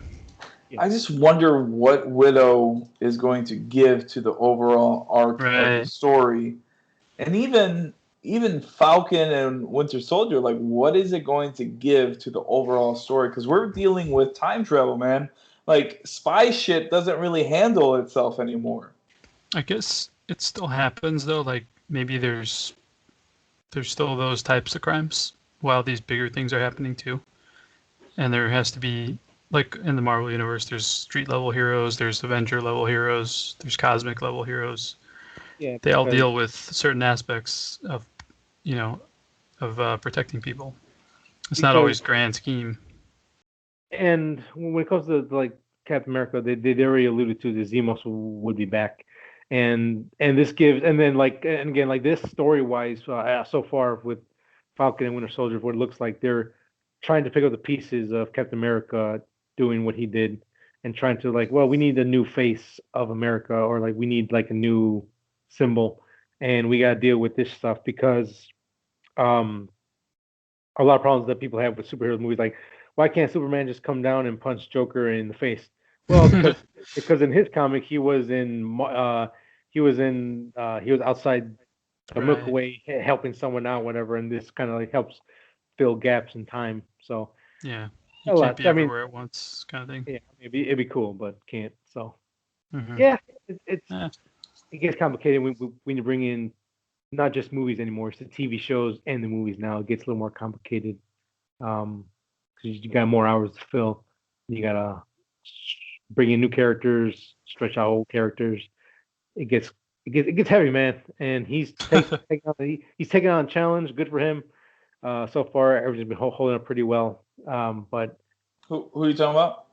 Yeah. I just wonder what Widow is going to give to the overall arc of the story, and even Falcon and Winter Soldier. Like, what is it going to give to the overall story? Because we're dealing with time travel, man. Like, spy shit doesn't really handle itself anymore. I guess it still happens though. Like, maybe there's still those types of crimes while these bigger things are happening too. And there has to be, like in the Marvel universe, there's street level heroes, there's Avenger level heroes, there's cosmic level heroes. Yeah, they all deal with certain aspects of, protecting people. It's not always grand scheme. And when it comes to like Captain America, they already alluded to the Zemos would be back, and this gives, and then like, and again, like this story wise, so far with Falcon and Winter Soldier, what it looks like they're trying to pick up the pieces of Captain America doing what he did, and trying to like, well, we need a new face of America, or like we need like a new symbol, and we got to deal with this stuff because a lot of problems that people have with superhero movies, like why can't Superman just come down and punch Joker in the face? Well, because in his comic he was outside the Milky Way helping someone out, whatever, and this kind of like helps fill gaps in time. So yeah, you can't be everywhere at once, kind of thing. Yeah, it'd be cool, but can't. So mm-hmm. Yeah, it gets complicated when you bring in not just movies anymore. It's the TV shows and the movies now. It gets a little more complicated because you got more hours to fill. You gotta bring in new characters, stretch out old characters. It gets heavy, man. And he's taking on a challenge. Good for him. So far, everything's been holding up pretty well. But who are you talking about?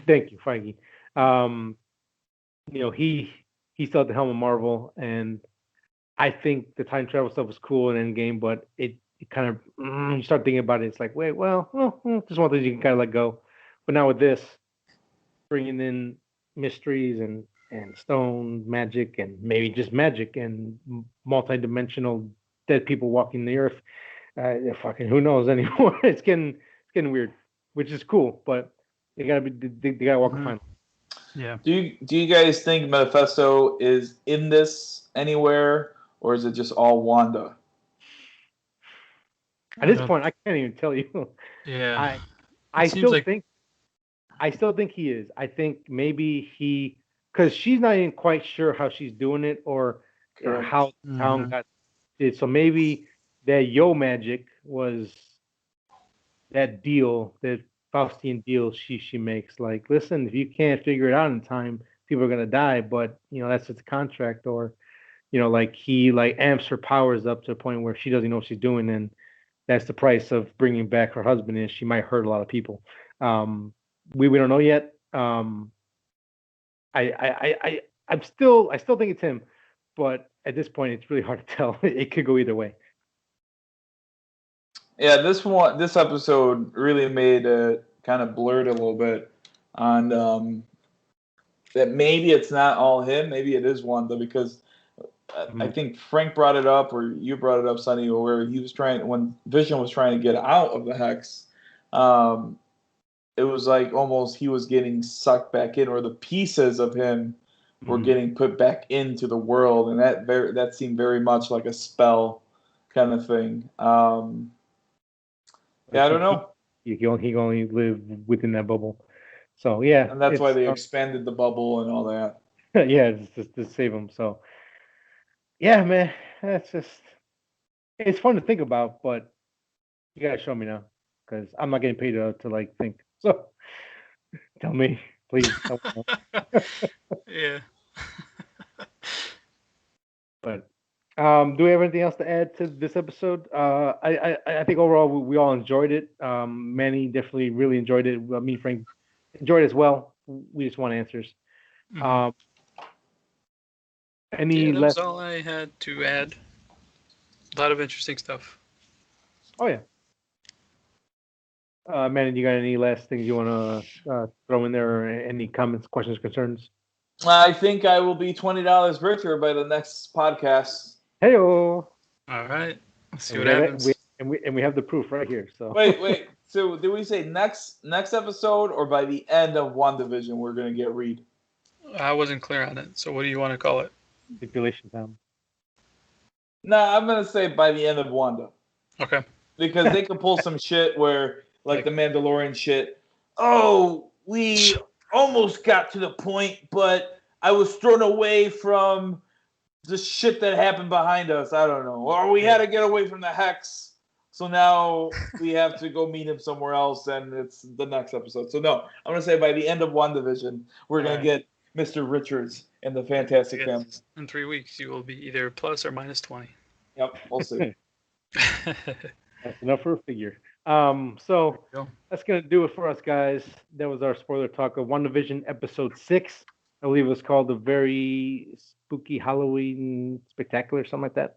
Thank you, Feige. He's still at the helm of Marvel, and I think the time travel stuff was cool in Endgame, but it kind of you start thinking about it, it's like, wait, well, just one thing you can kind of let go. But now with this, bringing in mysteries and stone magic and maybe just magic and multi-dimensional dead people walking the earth, fucking who knows anymore? It's getting weird, which is cool, but they gotta walk a fine line. Yeah. Do you guys think Mephisto is in this anywhere, or is it just all Wanda? At this point, I can't even tell you. Yeah. I still think he is. I think maybe because she's not even quite sure how she's doing it or how town got it. So maybe that Yo magic was that deal, that Faustian deal she makes. Like, listen, if you can't figure it out in time, people are gonna die. But that's just a contract, or like he like amps her powers up to a point where she doesn't know what she's doing, and that's the price of bringing back her husband. Is she might hurt a lot of people. We don't know yet. I still think it's him, but at this point, it's really hard to tell. It could go either way. Yeah, this episode really made it kind of blurred a little bit on that maybe it's not all him, maybe it is Wanda, because I think Frank brought it up, or you brought it up, Sonny, where he was when Vision was trying to get out of the Hex, it was like almost he was getting sucked back in, or the pieces of him were getting put back into the world, and that seemed very much like a spell kind of thing. Yeah, I don't know. He can only live within that bubble. So yeah, and that's why they expanded the bubble and all that. Yeah, just to save him. So yeah, man, it's fun to think about, but you gotta show me now because I'm not getting paid to like think. So tell me, please. Yeah. But do we have anything else to add to this episode? I think overall we all enjoyed it. Manny definitely really enjoyed it. Me and Frank enjoyed it as well. We just want answers. That was all I had to add. A lot of interesting stuff. Oh yeah. Manny, you got any last things you want to throw in there, or any comments, questions, concerns? I think I will be $20 richer by the next podcast. Heyo. All right. Let's see And what happens. we have the proof right here. So Wait. So did we say next episode or by the end of WandaVision we're gonna get Reed? I wasn't clear on it. So what do you want to call it? stipulation time. Nah, I'm gonna say by the end of Wanda. Okay. Because they could pull some shit where, like the Mandalorian shit. Oh, we almost got to the point, but I was thrown away from the shit that happened behind us. I don't know. Or we had to get away from the Hex. So now we have to go meet him somewhere else, and it's the next episode. So no, I'm going to say by the end of WandaVision, we're going to get Mr. Richards and the Fantastic Family. In 3 weeks, you will be either plus or minus 20. Yep, we'll see. That's enough for a figure. So that's going to do it for us, guys. That was our spoiler talk of WandaVision episode 6. I believe it was called The Very Spooky Halloween Spectacular, something like that.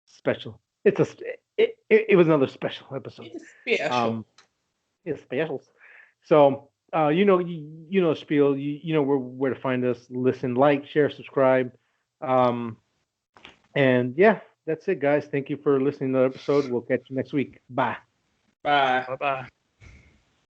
Special. It was another special episode. It's specials. So you know spiel. You know where to find us. Listen, like, share, subscribe. And yeah, that's it, guys. Thank you for listening to the episode. We'll catch you next week. Bye. Bye. Bye-bye.